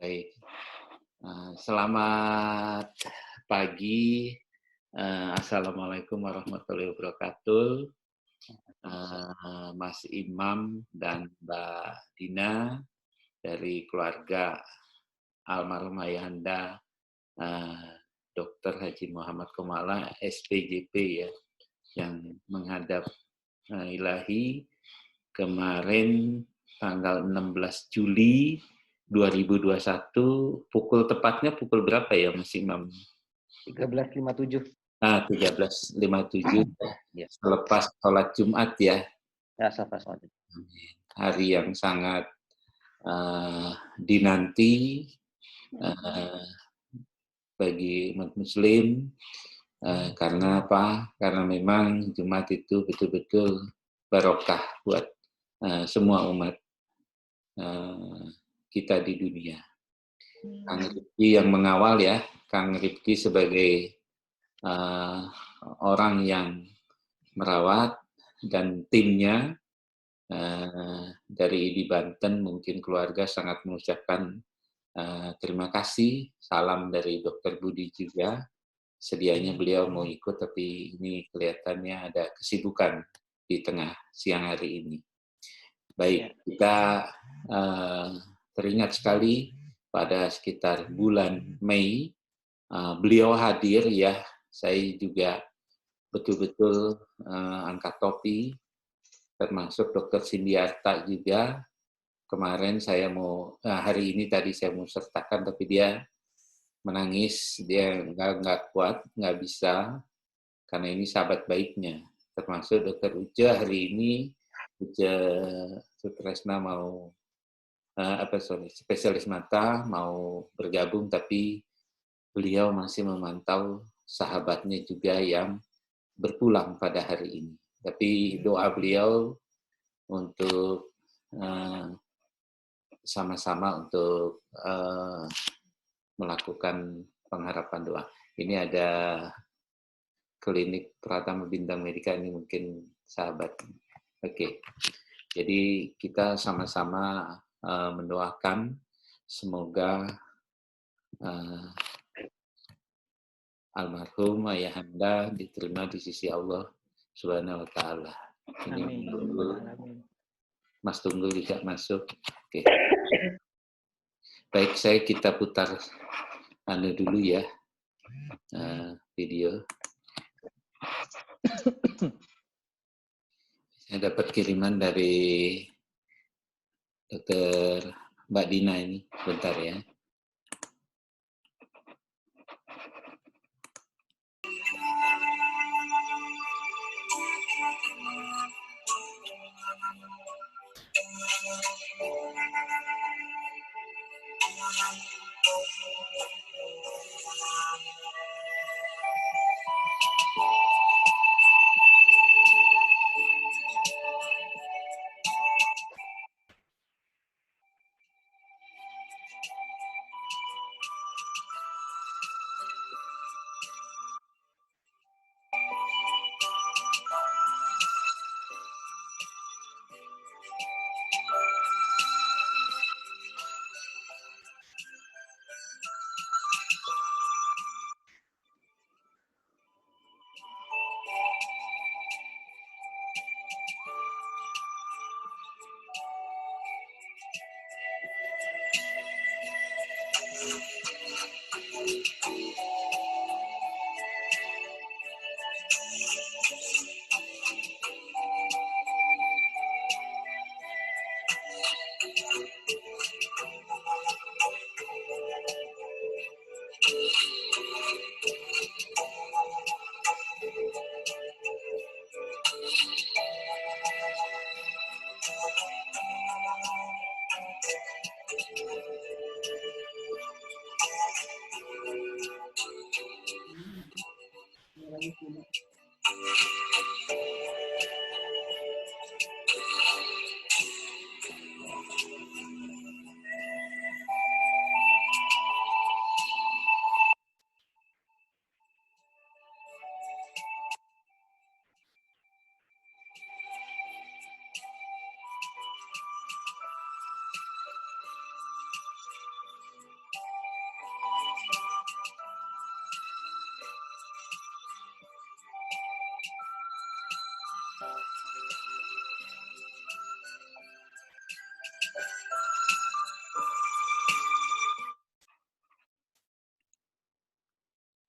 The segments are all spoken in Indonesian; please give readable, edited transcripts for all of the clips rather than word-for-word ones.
Baik. Selamat pagi. Assalamualaikum warahmatullahi wabarakatuh. Mas Imam dan Mbak Dina dari keluarga almarhum ayahanda Dr. Haji Muhammad Komala, SPJP ya, yang menghadap ilahi kemarin tanggal 16 Juli 2021, tepatnya pukul berapa ya Mas Imam? 13.57. 13.57 Ya. selepas sholat Jumat ya. Ya, selepas sholat. Hari yang sangat dinanti bagi umat Muslim. Karena apa? Karena memang Jumat itu betul-betul barokah buat semua umat kita di dunia. Kang Rifki yang mengawal ya, Kang Rifki sebagai orang yang merawat dan timnya dari ID Banten, mungkin keluarga sangat mengucapkan terima kasih. Salam dari Dr. Budi juga. Sedianya beliau mau ikut, tapi ini kelihatannya ada kesibukan di tengah siang hari ini. Baik, kita teringat sekali pada sekitar bulan Mei, beliau hadir ya, saya juga betul-betul angkat topi, termasuk Dr. Sindiarta juga. Kemarin saya hari ini tadi saya mau sertakan, tapi dia menangis, dia nggak kuat, nggak bisa, karena ini sahabat baiknya. Termasuk Dr. Uja hari ini, Uja Sutresna mau spesialis mata mau bergabung, tapi beliau masih memantau sahabatnya juga yang berpulang pada hari ini. Tapi doa beliau untuk sama-sama untuk melakukan pengharapan doa. Ini ada klinik Pratama Bintang Medika, ini mungkin sahabat. Oke. Jadi kita sama-sama mendoakan semoga almarhum ayahanda diterima di sisi Allah Subhanahu wa taala. Ini Mas Tunggul juga masuk. Oke. Baik, kita putar dulu ya. Video. Saya dapat kiriman dari Dr. Mbak Dina ini, bentar ya.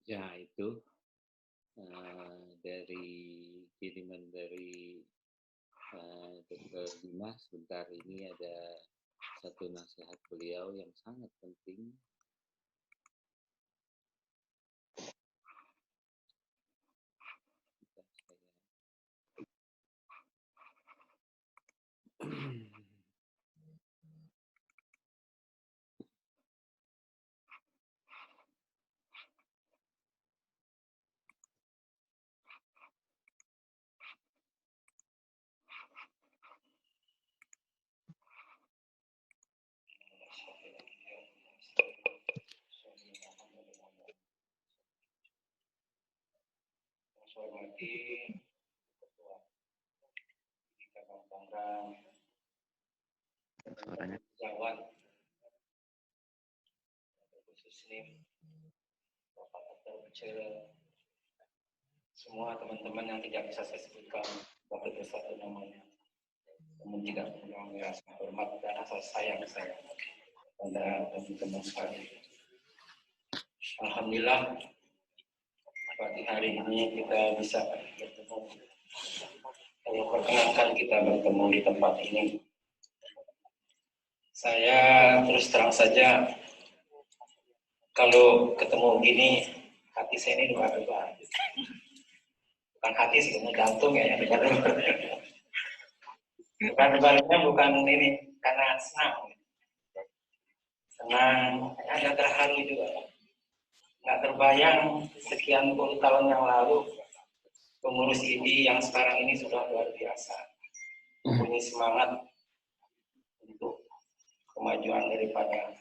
Ya, itu dari kiriman dari Dr. Dimas. Sebentar, ini ada satu nasihat beliau yang sangat penting. Hormati Ketua Cabang Tangerang, Suaranya. Jawan, khusus NIM, Bapak Dr. semua teman-teman yang tidak bisa saya sebutkan, Bapak bersatu namanya, namun tidak mengurangi rasa hormat dan rasa sayang saya pada teman-teman sekalian. Alhamdulillah, pagi hari ini kita bisa bertemu. Saya perkenalkan kita bertemu di tempat ini. Saya terus terang saja, kalau ketemu gini, hati saya ini debar-debar. Bukan hati sih, jantung ya, debar-debarnya bukan ini, karena senang. Senang, ada terharu juga. Nggak terbayang sekian puluh tahun yang lalu, pengurus IDI yang sekarang ini sudah luar biasa. Punya semangat untuk kemajuan daripada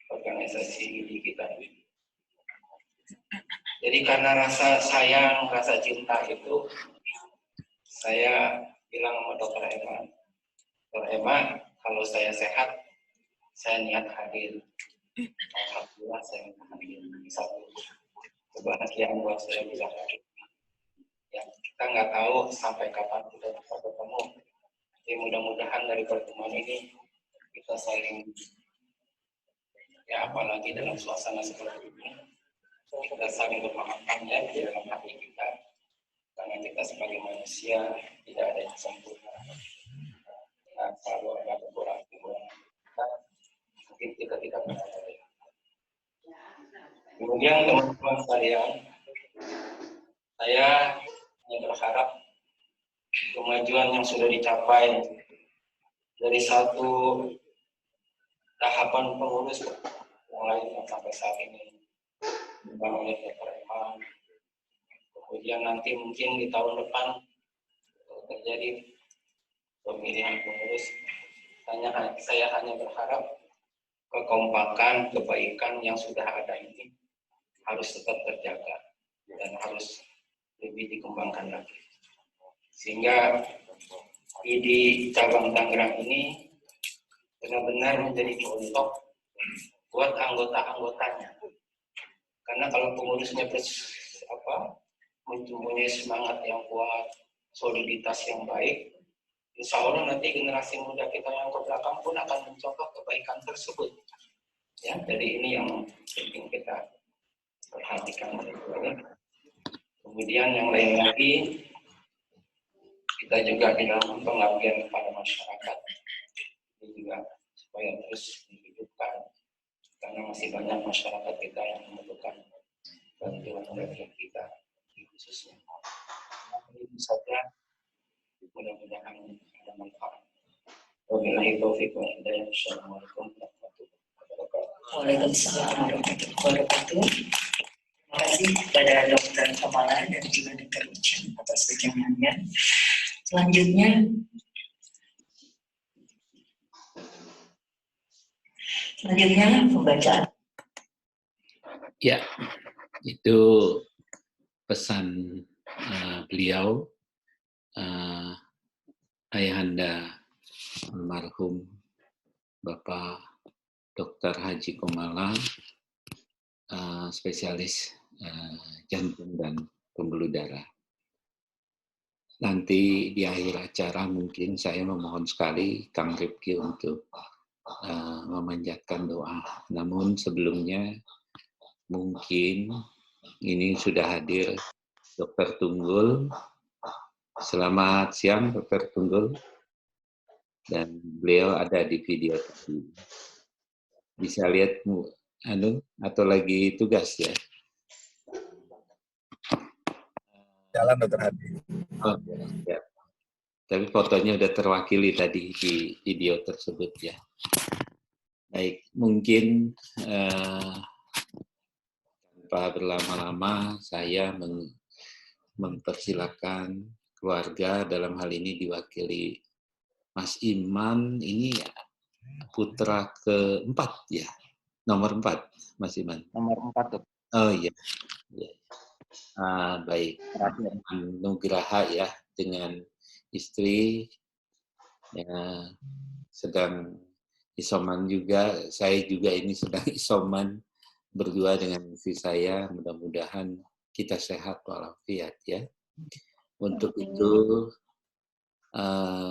organisasi IDI kita. Jadi karena rasa sayang, rasa cinta itu, saya bilang sama Dr. Emma, Dr. Emma, kalau saya sehat, saya niat hadir. Alhamdulillah saya hadir. Satu kebahagiaan buat saya bisa hadir. Ya, kita nggak tahu sampai kapan kita bisa bertemu. Jadi mudah-mudahan dari pertemuan ini kita saling, ya apalagi dalam suasana seperti ini, kita saling memaafkan ya di dalam hati kita. Karena kita sebagai manusia tidak ada yang sempurna. Nah, kalau ada kekurangan-kekurangan kita, mungkin kita tidak berada. Kemudian teman-teman sekalian, saya hanya berharap kemajuan yang sudah dicapai dari satu tahapan pengurus mulai sampai saat ini dibangun oleh Dr. Emma. Kemudian nanti mungkin di tahun depan terjadi pemilihan pengurus. Saya hanya berharap kekompakan, kebaikan yang sudah ada ini harus tetap terjaga dan harus lebih dikembangkan lagi. Sehingga IDI cabang Tangerang ini benar-benar menjadi contoh buat anggota-anggotanya. Karena kalau pengurusnya mempunyai semangat yang kuat, soliditas yang baik, insya Allah nanti generasi muda kita yang ke belakang pun akan mencontoh kebaikan tersebut. Ya, jadi ini yang penting kita perhatikan. Kemudian yang lain lagi, kita juga di dalam pengabdian kepada masyarakat ini juga supaya terus dihidupkan, karena masih banyak masyarakat kita yang membutuhkan bantuan dari kita khususnya. Ini saja, mudah-mudahan ada manfaat. Wabillahi taufiq wal hidayah. Assalamualaikum warahmatullahi wabarakatuh. Waalaikumsalam warahmatullahi wabarakatuh. Terima kasih kepada Dr. Kamala dan juga Dr. Ucin atas wejangannya. Selanjutnya, pembacaan. Ya, itu pesan beliau, Ayahanda almarhum Bapak Dr. Haji Komala, spesialis jantung dan pembuluh darah. Nanti di akhir acara mungkin saya memohon sekali Kang Rifki untuk memanjatkan doa. Namun sebelumnya mungkin Ini sudah hadir Dr. Tunggul. Selamat siang, Dr. Tunggul. Dan beliau ada di video tadi. Bisa lihat atau lagi tugas ya? Jalan, Dr. Hadi. Oh, ya. Tapi fotonya udah terwakili tadi di video tersebut ya. Baik, mungkin tanpa berlama-lama saya mempersilakan keluarga, dalam hal ini diwakili Mas Iman, ini putra keempat ya, nomor 4, Mas Iman. Nomor 4 tuh. Oh iya. Ya. Baik, Terakhir. Nugraha ya, dengan istri ya, sedang isoman juga. Saya juga ini sedang isoman berdua dengan istri saya. Mudah-mudahan kita sehat walafiat ya. Untuk itu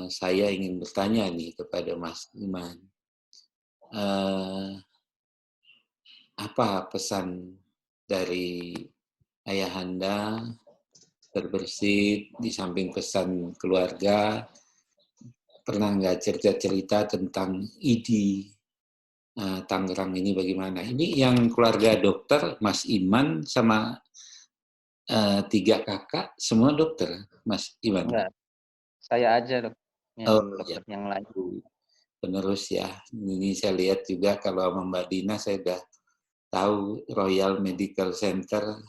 saya ingin bertanya nih kepada Mas Iman. Apa pesan dari ayahanda terbersit di samping pesan keluarga? Pernah nggak cerita tentang ID Tangerang ini bagaimana? Ini yang keluarga dokter, Mas Iman sama 3 kakak, semua dokter, Mas Iman? Enggak, saya aja dok. Dokter ya. yang lain. Penerus ya. Ini saya lihat juga kalau sama Mbak Dina saya udah tahu Royal Medical Center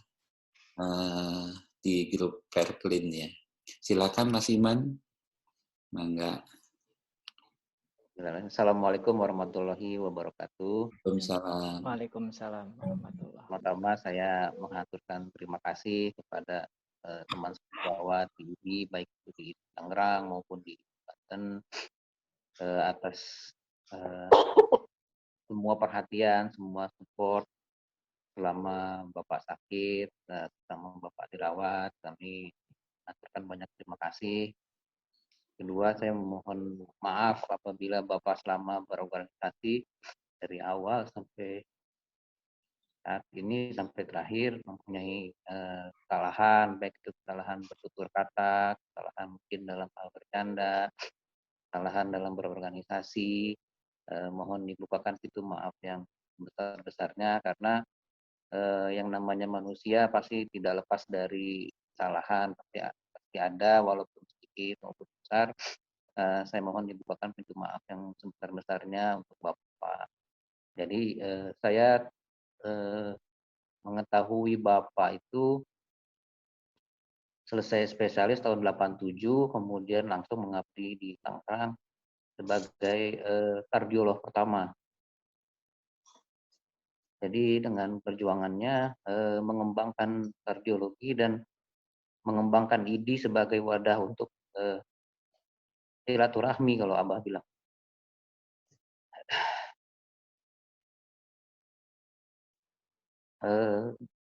di grup Perklin ya. Silakan Mas Iman. Mangga. Assalamualaikum warahmatullahi wabarakatuh. Waalaikumsalam. Waalaikumsalam warahmatullahi wabarakatuh. Pertama saya mengaturkan terima kasih kepada teman sejawat di baik itu di Tangerang maupun di Banten atas semua perhatian, semua support selama Bapak sakit, selama Bapak dirawat. Kami mengaturkan banyak terima kasih. Kedua, saya memohon maaf apabila Bapak selama berorganisasi dari awal sampai saat ini sampai terakhir mempunyai kesalahan, baik itu kesalahan bertutur kata, kesalahan mungkin dalam hal bercanda, kesalahan dalam berorganisasi. Mohon dibukakan situ maaf yang besar-besarnya karena yang namanya manusia pasti tidak lepas dari kesalahan, pasti ada walaupun sedikit maupun besar. Saya mohon dibukakan pintu maaf yang sebesar-besarnya untuk Bapak. Jadi saya mengetahui Bapak itu selesai spesialis tahun 87, kemudian langsung mengabdi di Tangerang sebagai kardiolog pertama. Jadi dengan perjuangannya mengembangkan kardiologi dan mengembangkan ID sebagai wadah untuk silaturahmi kalau Abah bilang.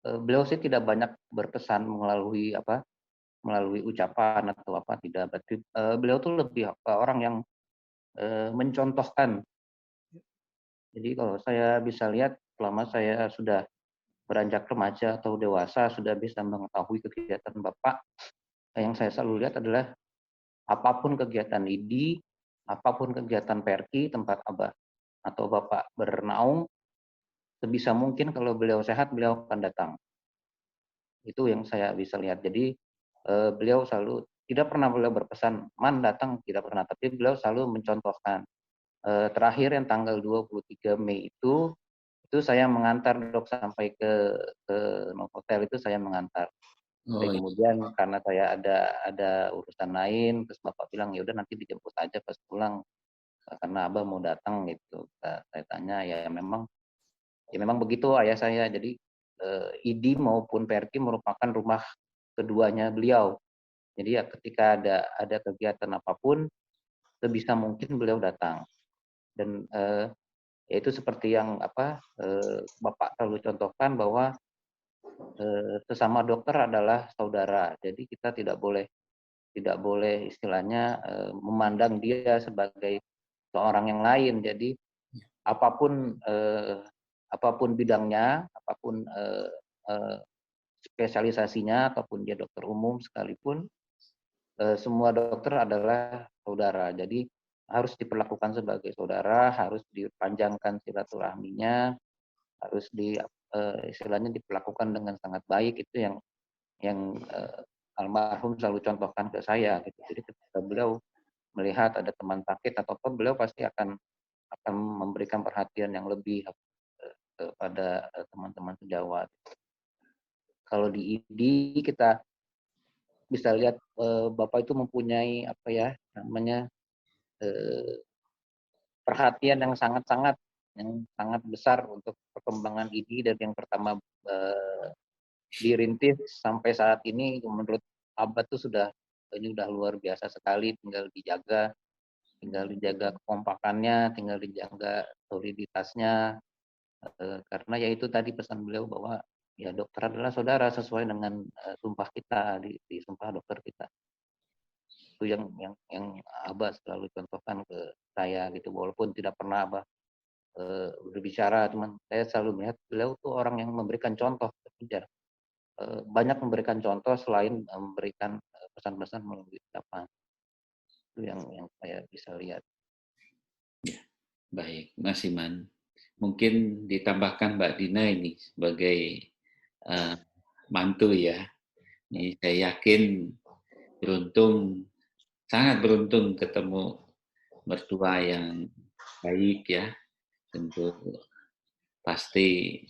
Beliau sih tidak banyak berpesan melalui ucapan atau apa, tidak. Berarti beliau tuh lebih orang yang mencontohkan. Jadi kalau saya bisa lihat selama saya sudah beranjak remaja atau dewasa sudah bisa mengetahui kegiatan Bapak, yang saya selalu lihat adalah apapun kegiatan ID, apapun kegiatan Perki tempat Abah atau Bapak bernaung, sebisa mungkin kalau beliau sehat beliau akan datang. Itu yang saya bisa lihat. Jadi beliau selalu tidak pernah beliau berpesan man datang, tidak pernah, tapi beliau selalu mencontohkan. Terakhir yang tanggal 23 Mei itu saya mengantar dok sampai ke hotel itu saya mengantar. Tapi kemudian karena saya ada urusan lain, terus Bapak bilang ya udah nanti dijemput aja pas pulang karena Abah mau datang gitu. Saya tanya ya memang begitu ayah saya. Jadi ID maupun Perki merupakan rumah keduanya beliau. Jadi ya ketika ada kegiatan apapun sebisa mungkin beliau datang. Dan yaitu seperti yang Bapak selalu contohkan bahwa sesama dokter adalah saudara. Jadi kita tidak boleh istilahnya memandang dia sebagai seorang yang lain. Jadi apapun bidangnya, apapun spesialisasinya ataupun dia dokter umum sekalipun, semua dokter adalah saudara. Jadi harus diperlakukan sebagai saudara, harus dipanjangkan silaturahminya, harus istilahnya diperlakukan dengan sangat baik. Itu yang almarhum selalu contohkan ke saya gitu. Jadi ketika beliau melihat ada teman sakit ataupun beliau pasti akan memberikan perhatian yang lebih kepada teman-teman sejawat. Kalau di ID kita bisa lihat Bapak itu mempunyai apa ya namanya perhatian yang sangat besar untuk perkembangan ID dan yang pertama dirintis sampai saat ini menurut Abah tuh ini udah luar biasa sekali, tinggal dijaga kekompakannya, tinggal dijaga soliditasnya, karena ya itu tadi pesan beliau bahwa ya dokter adalah saudara sesuai dengan sumpah kita di sumpah dokter kita. Itu yang Abah selalu contohkan ke saya gitu, walaupun tidak pernah Abah berbicara, cuman saya selalu melihat beliau tuh orang yang memberikan contoh, banyak memberikan contoh selain memberikan pesan-pesan melalui ucapan. Itu yang saya bisa lihat. Baik, Mas Iman. Mungkin ditambahkan Mbak Dina ini sebagai mantu ya. Ini saya yakin sangat beruntung ketemu mertua yang baik ya. Tentu pasti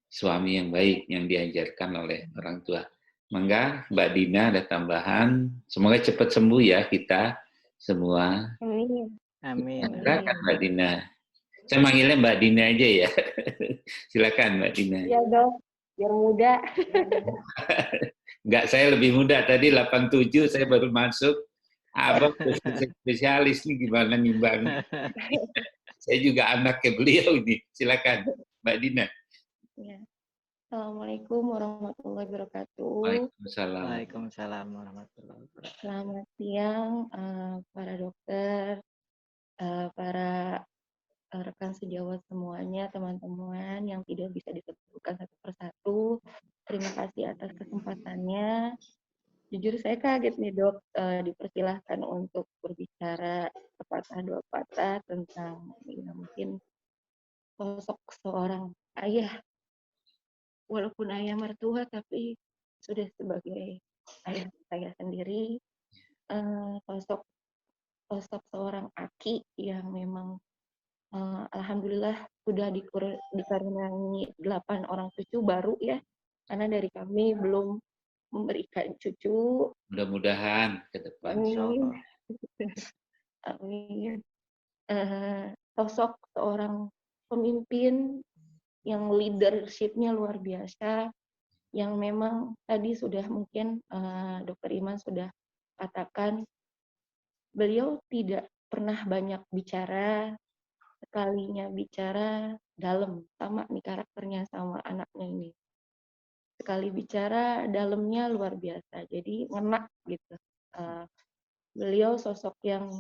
suami yang baik yang diajarkan oleh orang tua. Mangga Mbak Dina ada tambahan. Semoga cepat sembuh ya kita semua. Amin. Amin. Silakan Mbak Dina. Saya manggilnya Mbak Dina aja ya. Silakan Mbak Dina. Ya dok, biar muda. Enggak, saya lebih muda. Tadi 87 saya baru masuk. Abang spesialis nih gimana nimbang. Saya juga anaknya beliau ini. Silakan Mbak Dina. Ya. Assalamualaikum warahmatullahi wabarakatuh. Waalaikumsalam. Waalaikumsalam warahmatullahi wabarakatuh. Selamat siang para dokter, para rekan sejawat semuanya, teman-teman yang tidak bisa disebutkan satu persatu. Terima kasih atas kesempatannya. Jujur saya kaget nih dok, dipersilahkan untuk berbicara sepatah dua patah tentang ya, mungkin sosok seorang ayah. Walaupun ayah mertua, tapi sudah sebagai ayah saya sendiri, sosok seorang aki yang memang alhamdulillah sudah dikaruniai 8 orang cucu baru ya, karena dari kami belum memberikan cucu. Mudah-mudahan ke depan. Amin. Amin. Sosok seorang pemimpin yang leadership-nya luar biasa, yang memang tadi sudah mungkin Dr. Iman sudah katakan, beliau tidak pernah banyak bicara, sekalinya bicara dalam, sama nih karakternya sama anaknya ini. Sekali bicara dalamnya luar biasa, jadi ngena gitu. Beliau sosok yang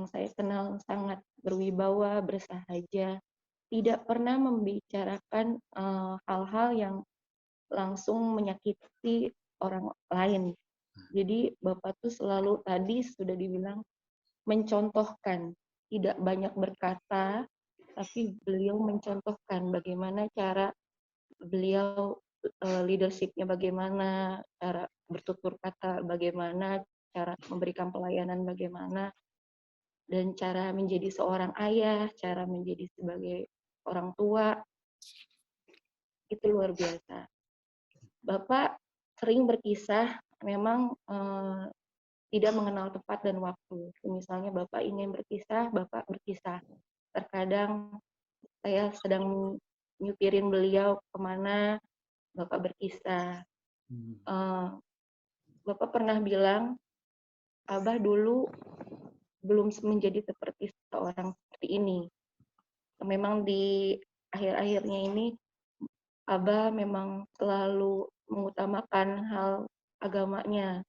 saya kenal sangat berwibawa, bersahaja, tidak pernah membicarakan hal-hal yang langsung menyakiti orang lain. Jadi Bapak tuh selalu tadi sudah dibilang mencontohkan, tidak banyak berkata, tapi beliau mencontohkan bagaimana cara beliau leadership-nya bagaimana, cara bertutur kata bagaimana, cara memberikan pelayanan bagaimana, dan cara menjadi seorang ayah, cara menjadi sebagai orang tua, itu luar biasa. Bapak sering berkisah, memang tidak mengenal tempat dan waktu. Misalnya Bapak ingin berkisah, Bapak berkisah. Terkadang saya sedang nyupirin beliau kemana, Bapak berkisah. Bapak pernah bilang, Abah dulu belum menjadi seperti seorang seperti ini. Memang di akhir-akhirnya ini, Abah memang selalu mengutamakan hal agamanya.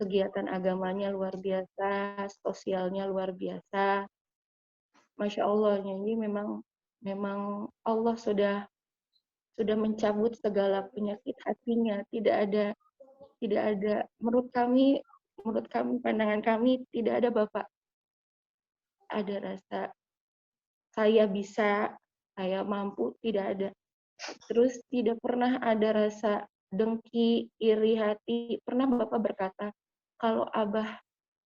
Kegiatan agamanya luar biasa, sosialnya luar biasa. Masya Allah, ini memang Allah sudah sudah mencabut segala penyakit hatinya. Tidak ada menurut kami pandangan kami tidak ada Bapak. Ada rasa saya bisa, saya mampu, tidak ada. Terus tidak pernah ada rasa dengki, iri hati. Pernah Bapak berkata, kalau Abah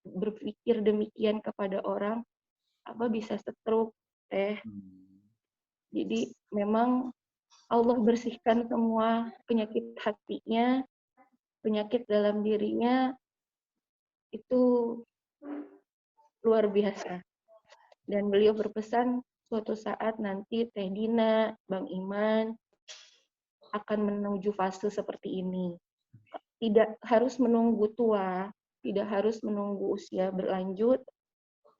berpikir demikian kepada orang, Abah bisa stroke, Teh. Jadi memang Allah bersihkan semua penyakit hatinya, penyakit dalam dirinya, itu luar biasa. Dan beliau berpesan suatu saat nanti Teh Dina, Bang Iman akan menuju fase seperti ini. Tidak harus menunggu tua, tidak harus menunggu usia berlanjut,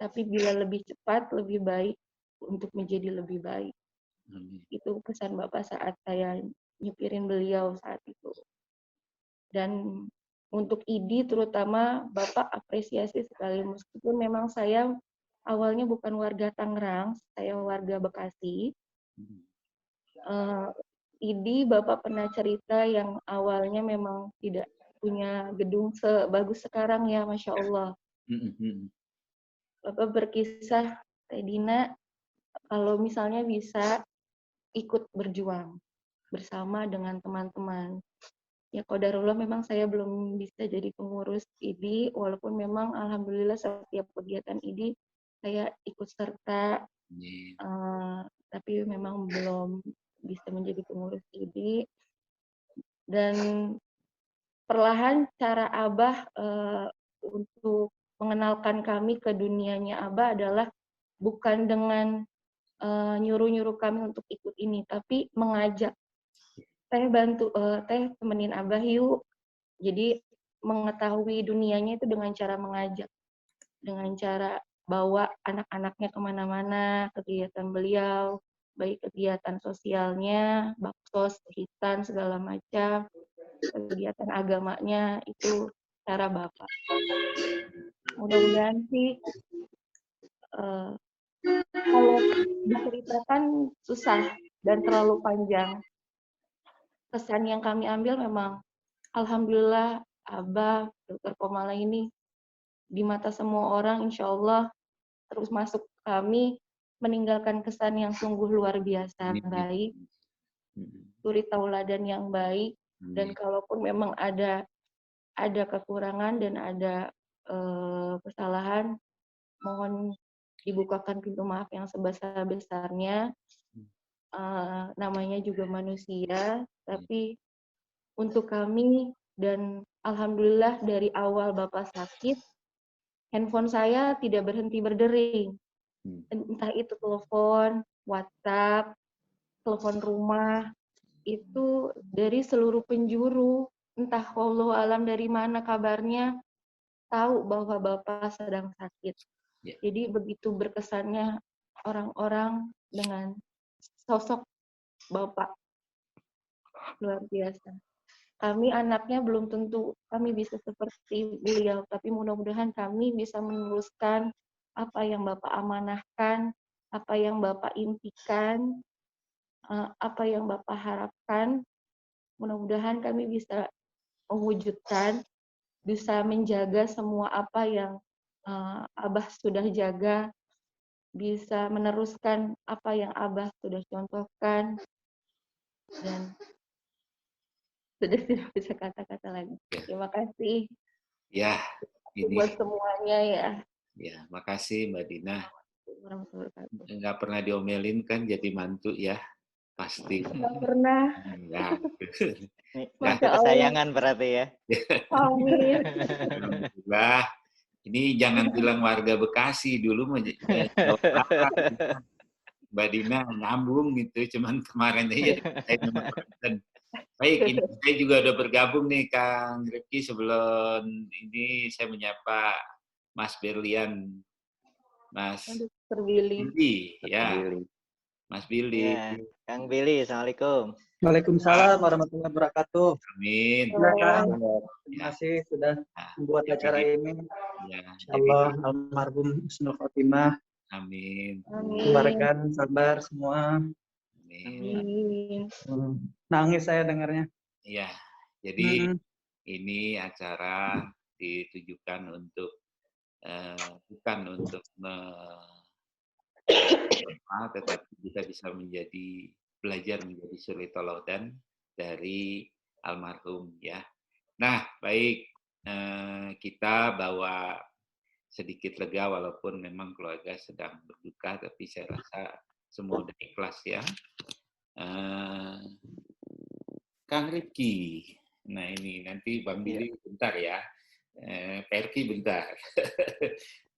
tapi bila lebih cepat, lebih baik untuk menjadi lebih baik. Itu pesan Bapak saat saya nyepirin beliau saat itu. Dan untuk ID terutama Bapak apresiasi sekali, meskipun memang saya awalnya bukan warga Tangerang, saya warga Bekasi. ID Bapak pernah cerita yang awalnya memang tidak punya gedung sebagus sekarang ya, Masya Allah. Bapak berkisah, Teh Dina, kalau misalnya bisa ikut berjuang bersama dengan teman-teman. Ya qadarullah memang saya belum bisa jadi pengurus ID, walaupun memang alhamdulillah setiap kegiatan ID saya ikut serta, tapi memang belum bisa menjadi pengurus ID. Dan perlahan cara Abah untuk mengenalkan kami ke dunianya Abah adalah bukan dengan nyuruh-nyuruh kami untuk ikut ini, tapi mengajak. Teh bantu, Teh temenin Abah yuk. Jadi mengetahui dunianya itu dengan cara mengajak, dengan cara bawa anak-anaknya kemana-mana, kegiatan beliau, baik kegiatan sosialnya, baksos, hitan, segala macam, kegiatan agamanya, itu cara Bapak. Mudah-mudahan sih kalau diceritakan susah dan terlalu panjang. Kesan yang kami ambil memang alhamdulillah Abah, Dr. Komala ini di mata semua orang insya Allah terus masuk kami meninggalkan kesan yang sungguh luar biasa baik, suri tauladan yang baik, dan kalaupun memang ada kekurangan dan ada kesalahan, mohon dibukakan pintu maaf yang sebesar-besarnya. Namanya juga manusia, tapi untuk kami dan alhamdulillah dari awal Bapak sakit, handphone saya tidak berhenti berdering. Entah itu telepon, WhatsApp, telepon rumah, itu dari seluruh penjuru, entah wallahu alam dari mana kabarnya, tahu bahwa Bapak sedang sakit. Jadi begitu berkesannya orang-orang dengan sosok Bapak. Luar biasa. Kami anaknya belum tentu kami bisa seperti beliau, tapi mudah-mudahan kami bisa meneruskan apa yang Bapak amanahkan, apa yang Bapak impikan, apa yang Bapak harapkan. Mudah-mudahan kami bisa mewujudkan, bisa menjaga semua apa yang Abah sudah jaga, bisa meneruskan apa yang Abah sudah contohkan, dan sudah tidak bisa kata-kata lagi. Terima kasih. Ya, ini buat semuanya ya. Ya, makasih Mbak Dina. Nggak pernah diomelin kan jadi mantu ya, pasti. Nggak pernah. Ya. Mantu kesayangan berarti ya. Amin. Alhamdulillah. Ini jangan bilang warga Bekasi dulu Mbak Dina nyambung gitu, cuman kemarin aja saya nomor konten. Baik, ini saya juga udah bergabung nih Kang Rifki. Sebelum ini saya menyapa Mas Berlian, Mas Billy, ya, Mas Billy. Ya, Kang Billy, assalamualaikum. Waalaikumsalam warahmatullahi wabarakatuh. Amin. Terima kasih sudah membuat acara ini. Ya, Insyaallah almarhum husnul khotimah. Amin. Keluarkan sabar semua. Amin. Nangis saya dengarnya. Iya, jadi ini acara ditujukan untuk bukan untuk tetapi kita bisa belajar menjadi suri tauladan dari almarhum ya. Nah, baik, kita bawa sedikit lega walaupun memang keluarga sedang berduka, tapi saya rasa semua udah ikhlas ya. Kang Rifki, nah ini nanti Bang Billy bentar ya, Perki bentar.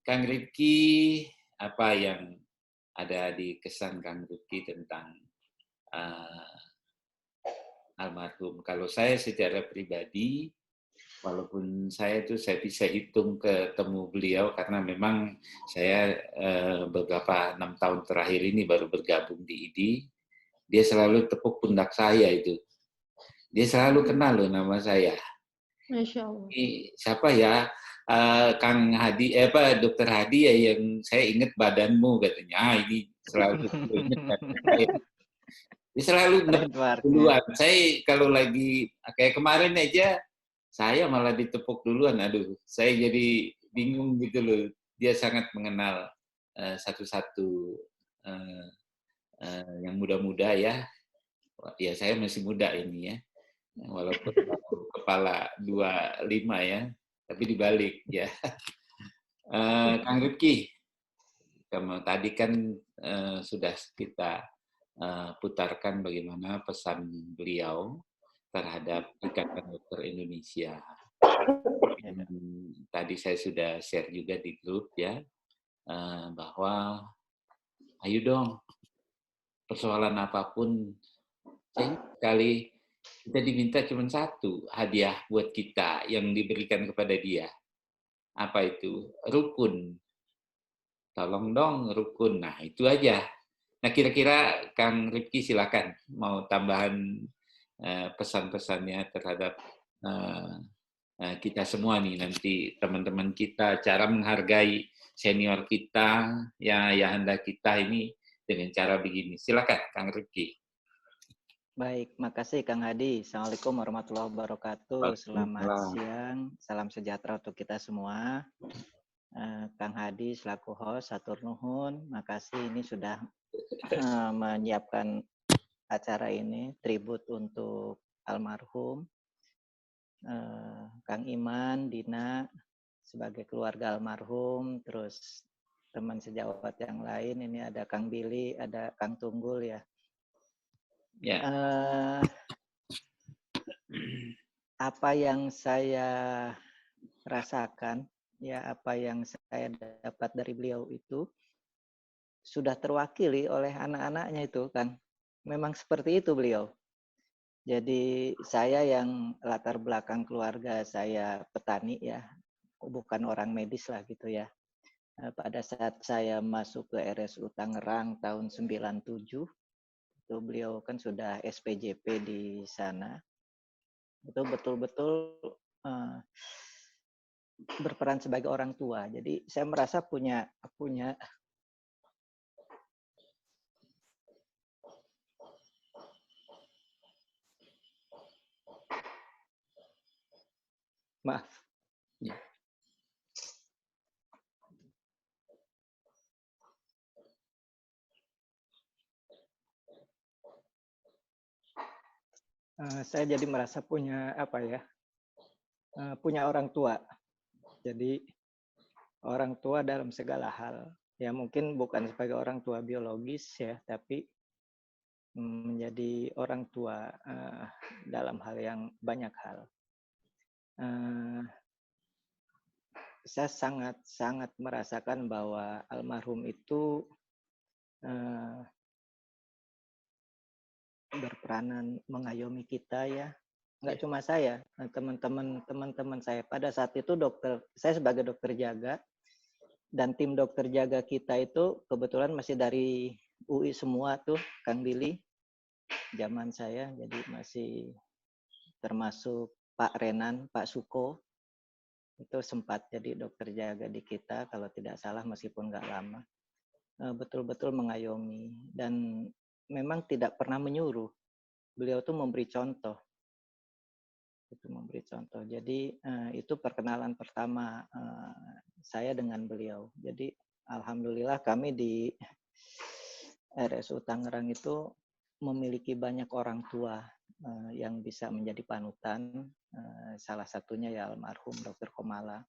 Kang Rifki, apa yang ada di kesan Kang Rifki tentang almarhum? Kalau saya secara pribadi, walaupun saya bisa hitung ketemu beliau karena memang saya beberapa 6 tahun terakhir ini baru bergabung di IDI, dia selalu tepuk pundak saya itu. Dia selalu kenal loh nama saya. Masya Allah. Ini siapa ya? Kang Hadi, Dokter Hadi ya yang saya ingat badanmu katanya. Ini selalu ingat saya. Dia selalu duluan. Saya kalau lagi kayak kemarin aja, saya malah ditepuk duluan. Aduh, saya jadi bingung gitu loh. Dia sangat mengenal satu-satu yang muda-muda ya. Ya saya masih muda ini ya. Walaupun kepala 25 ya, tapi dibalik ya. Kang Rifki, kamu tadi kan sudah kita putarkan bagaimana pesan beliau terhadap Ikatan Dokter Indonesia. Tadi saya sudah share juga di grup ya, bahwa ayo dong, persoalan apapun, sekali kita diminta cuma satu hadiah buat kita yang diberikan kepada dia. Apa itu? Rukun. Tolong dong rukun. Nah, itu aja. Nah, kira-kira Kang Rifki silakan mau tambahan pesan-pesannya terhadap kita semua nih nanti teman-teman kita, cara menghargai senior kita, ya ayahanda kita ini dengan cara begini. Silakan Kang Rifki. Baik, makasih Kang Hadi. Assalamualaikum warahmatullahi wabarakatuh. Selamat siang, salam sejahtera untuk kita semua. Kang Hadi selaku host, hatur nuhun. Makasih ini sudah menyiapkan acara ini, tribut untuk almarhum. Kang Iman, Dina, sebagai keluarga almarhum, terus teman sejawat yang lain, ini ada Kang Billy, ada Kang Tunggul ya. Apa yang saya rasakan, ya apa yang saya dapat dari beliau itu sudah terwakili oleh anak-anaknya itu kan. Memang seperti itu beliau. Jadi saya yang latar belakang keluarga saya petani ya, bukan orang medis lah gitu ya. Pada saat saya masuk ke RSU Tangerang tahun 97, itu beliau kan sudah SPJP di sana. Itu betul-betul berperan sebagai orang tua. Jadi saya merasa punya maaf. Saya jadi merasa punya punya orang tua. Jadi orang tua dalam segala hal. Ya mungkin bukan sebagai orang tua biologis ya, tapi menjadi orang tua dalam hal yang banyak hal. Saya sangat merasakan bahwa almarhum itu berperanan mengayomi kita ya. Nggak cuma saya, teman-teman saya. Pada saat itu saya sebagai dokter jaga, dan tim dokter jaga kita itu kebetulan masih dari UI semua tuh, Kang Billy, zaman saya, jadi masih termasuk Pak Renan, Pak Suko, itu sempat jadi dokter jaga di kita, kalau tidak salah meskipun nggak lama. Betul-betul mengayomi, dan memang tidak pernah menyuruh. beliau tuh memberi contoh. Itu memberi contoh. Jadi itu perkenalan pertama saya dengan beliau. Jadi alhamdulillah kami di RSU Tangerang itu memiliki banyak orang tua yang bisa menjadi panutan. Salah satunya ya almarhum Dr. Komala.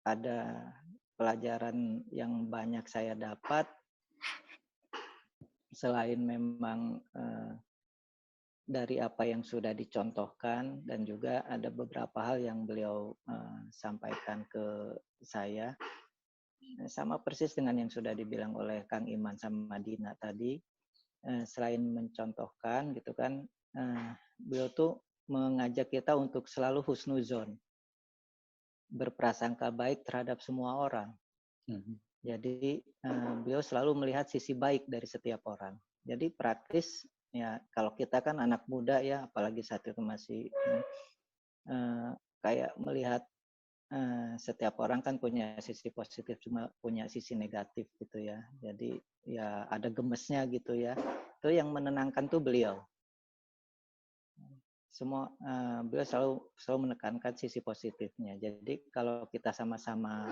Ada pelajaran yang banyak saya dapat selain memang dari apa yang sudah dicontohkan, dan juga ada beberapa hal yang beliau sampaikan ke saya, sama persis dengan yang sudah dibilang oleh Kang Iman sama Dina tadi. Selain mencontohkan gitu kan, beliau tuh mengajak kita untuk selalu husnuzon, berprasangka baik terhadap semua orang. Jadi beliau selalu melihat sisi baik dari setiap orang. Jadi praktis ya, kalau kita kan anak muda ya, apalagi saat itu masih kayak melihat setiap orang kan punya sisi positif, cuma punya sisi negatif gitu ya. Jadi ya ada gemesnya gitu ya. Itu yang menenangkan tuh beliau. Semua beliau selalu menekankan sisi positifnya. Jadi kalau kita sama-sama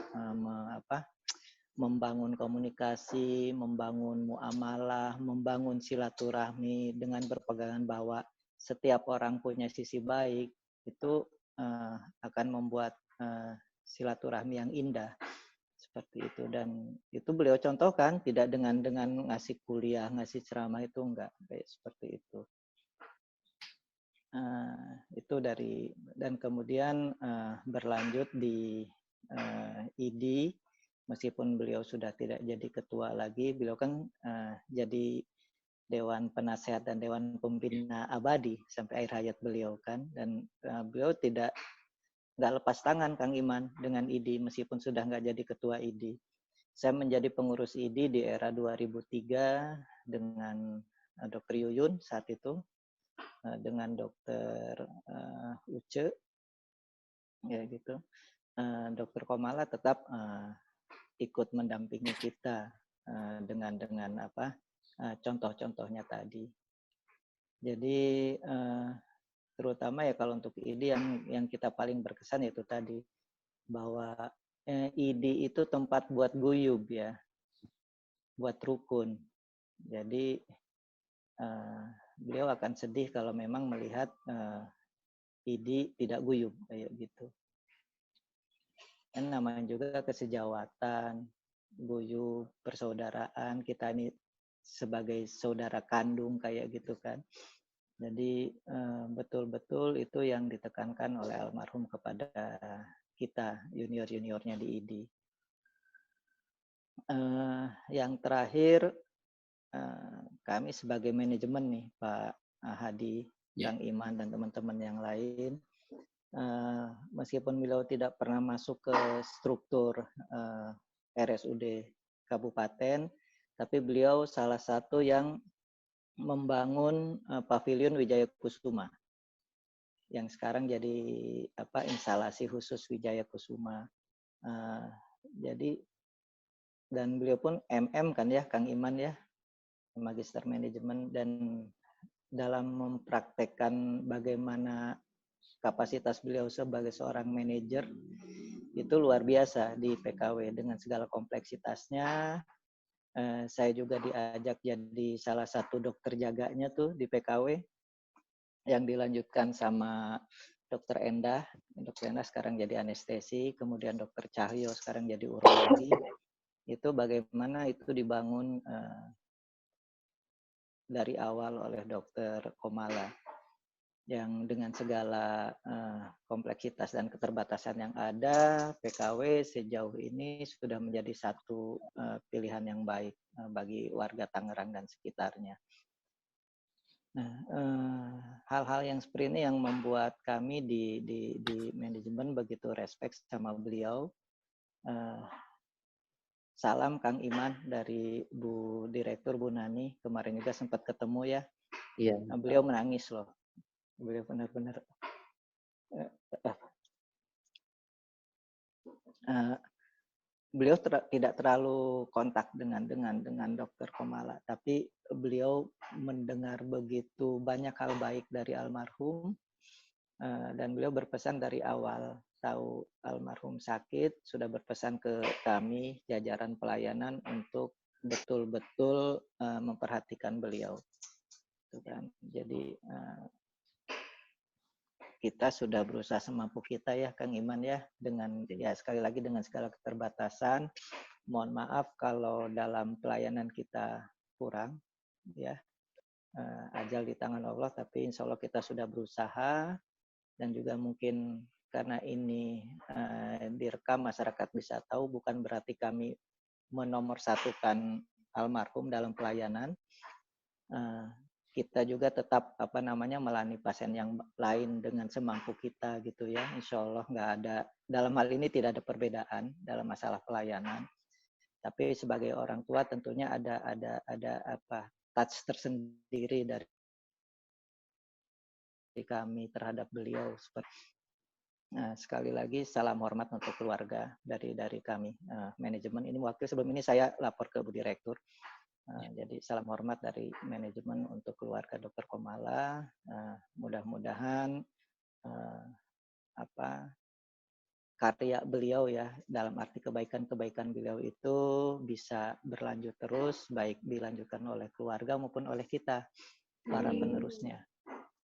membangun komunikasi, membangun muamalah, membangun silaturahmi dengan berpegangan bahwa setiap orang punya sisi baik, itu akan membuat silaturahmi yang indah seperti itu. Dan itu beliau contohkan, tidak dengan ngasih kuliah, ngasih ceramah, itu enggak kayak seperti itu. Itu dari, dan kemudian berlanjut di ID. Meskipun beliau sudah tidak jadi ketua lagi, beliau kan jadi Dewan Penasehat dan Dewan Pembina Abadi sampai akhir hayat beliau kan. Dan beliau nggak lepas tangan, Kang Iman, dengan ID meskipun sudah nggak jadi ketua ID. Saya menjadi pengurus ID di era 2003 dengan Dr. Yuyun saat itu, dengan Dr. Uce, ya gitu. Dr. Komala tetap ikut mendampingi kita dengan contoh-contohnya tadi. Jadi terutama ya kalau untuk ID yang kita paling berkesan itu tadi, bahwa ID itu tempat buat guyub ya, buat rukun. Jadi beliau akan sedih kalau memang melihat ID tidak guyub kayak gitu. Dan namanya juga kesejawatan, guyub, persaudaraan, kita ini sebagai saudara kandung kayak gitu kan. Jadi betul-betul itu yang ditekankan oleh almarhum kepada kita, junior-juniornya di ID. Yang terakhir, kami sebagai manajemen nih, Pak Hadi, Kang Iman, dan teman-teman yang lain, meskipun beliau tidak pernah masuk ke struktur RSUD Kabupaten, tapi beliau salah satu yang membangun Pavilion Wijaya Kusuma yang sekarang jadi instalasi khusus Wijaya Kusuma. Jadi, dan beliau pun MM kan ya, Kang Iman ya, Magister Manajemen, dan dalam mempraktekkan bagaimana kapasitas beliau sebagai seorang manajer itu luar biasa di PKW dengan segala kompleksitasnya. Saya juga diajak jadi salah satu dokter jaganya tuh di PKW, yang dilanjutkan sama Dokter Endah. Dokter Endah sekarang jadi anestesi, kemudian Dokter Cahyo sekarang jadi urologi. Itu bagaimana itu dibangun dari awal oleh Dokter Komala, yang dengan segala kompleksitas dan keterbatasan yang ada, PKW sejauh ini sudah menjadi satu pilihan yang baik bagi warga Tangerang dan sekitarnya. Nah, hal-hal yang seperti ini yang membuat kami di manajemen begitu respect sama beliau. Salam Kang Iman dari Bu Direktur Bu Nani, kemarin juga sempat ketemu ya. Iya. Nah, beliau menangis loh. Beliau benar-benar beliau tidak terlalu kontak dengan Dr. Komala, tapi beliau mendengar begitu banyak hal baik dari almarhum, dan beliau berpesan dari awal tahu almarhum sakit, sudah berpesan ke kami jajaran pelayanan untuk betul-betul memperhatikan beliau. Jadi kita sudah berusaha semampu kita ya Kang Iman ya, dengan ya sekali lagi dengan segala keterbatasan. Mohon maaf kalau dalam pelayanan kita kurang ya, ajal di tangan Allah, tapi insya Allah kita sudah berusaha. Dan juga mungkin karena ini direkam, masyarakat bisa tahu, bukan berarti kami menomorsatukan almarhum dalam pelayanan. Kita juga tetap melayani pasien yang lain dengan semampu kita gitu ya. Insya Allah nggak ada, dalam hal ini tidak ada perbedaan dalam masalah pelayanan. Tapi sebagai orang tua tentunya ada touch tersendiri dari kami terhadap beliau. Sekali lagi salam hormat untuk keluarga dari kami manajemen. Ini waktu sebelum ini saya lapor ke Bu Direktur. Jadi salam hormat dari manajemen untuk keluarga Dr. Komala. Mudah-mudahan karya beliau ya, dalam arti kebaikan-kebaikan beliau itu bisa berlanjut terus, baik dilanjutkan oleh keluarga maupun oleh kita para penerusnya.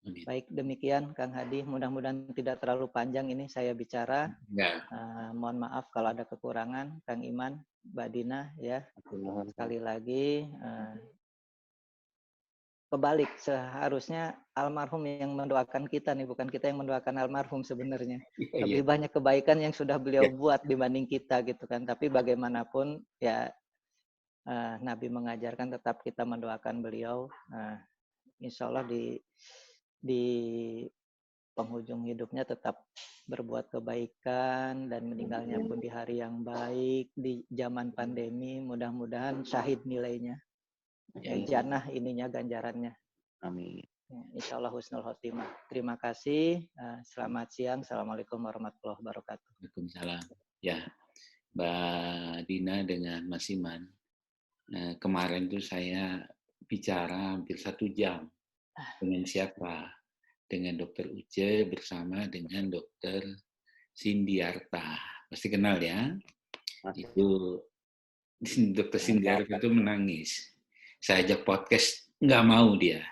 Baik, demikian Kang Hadi, mudah-mudahan tidak terlalu panjang ini saya bicara. Mohon maaf kalau ada kekurangan, Kang Iman, Mbak Dina ya. Sekali lagi kebalik, seharusnya almarhum yang mendoakan kita nih, bukan kita yang mendoakan almarhum sebenarnya. Lebih banyak kebaikan yang sudah beliau buat dibanding kita gitu kan. Tapi bagaimanapun ya Nabi mengajarkan tetap kita mendoakan beliau. Insya Allah di penghujung hidupnya tetap berbuat kebaikan dan meninggalnya pun di hari yang baik di zaman pandemi. Mudah-mudahan syahid nilainya, jannah ininya ganjarannya. Amin. Insya Allah husnul khotimah. Terima kasih. Selamat siang. Assalamualaikum warahmatullahi wabarakatuh. Waalaikumsalam. Ya, Mbak Dina dengan Mas Iman. Kemarin tuh saya bicara hampir 1 jam. Dengan siapa? Dengan Dr. Uce bersama dengan Dr. Sindiarta. Pasti kenal ya? Itu Dr. Sindiarta itu menangis. Saya ajak podcast, nggak mau dia.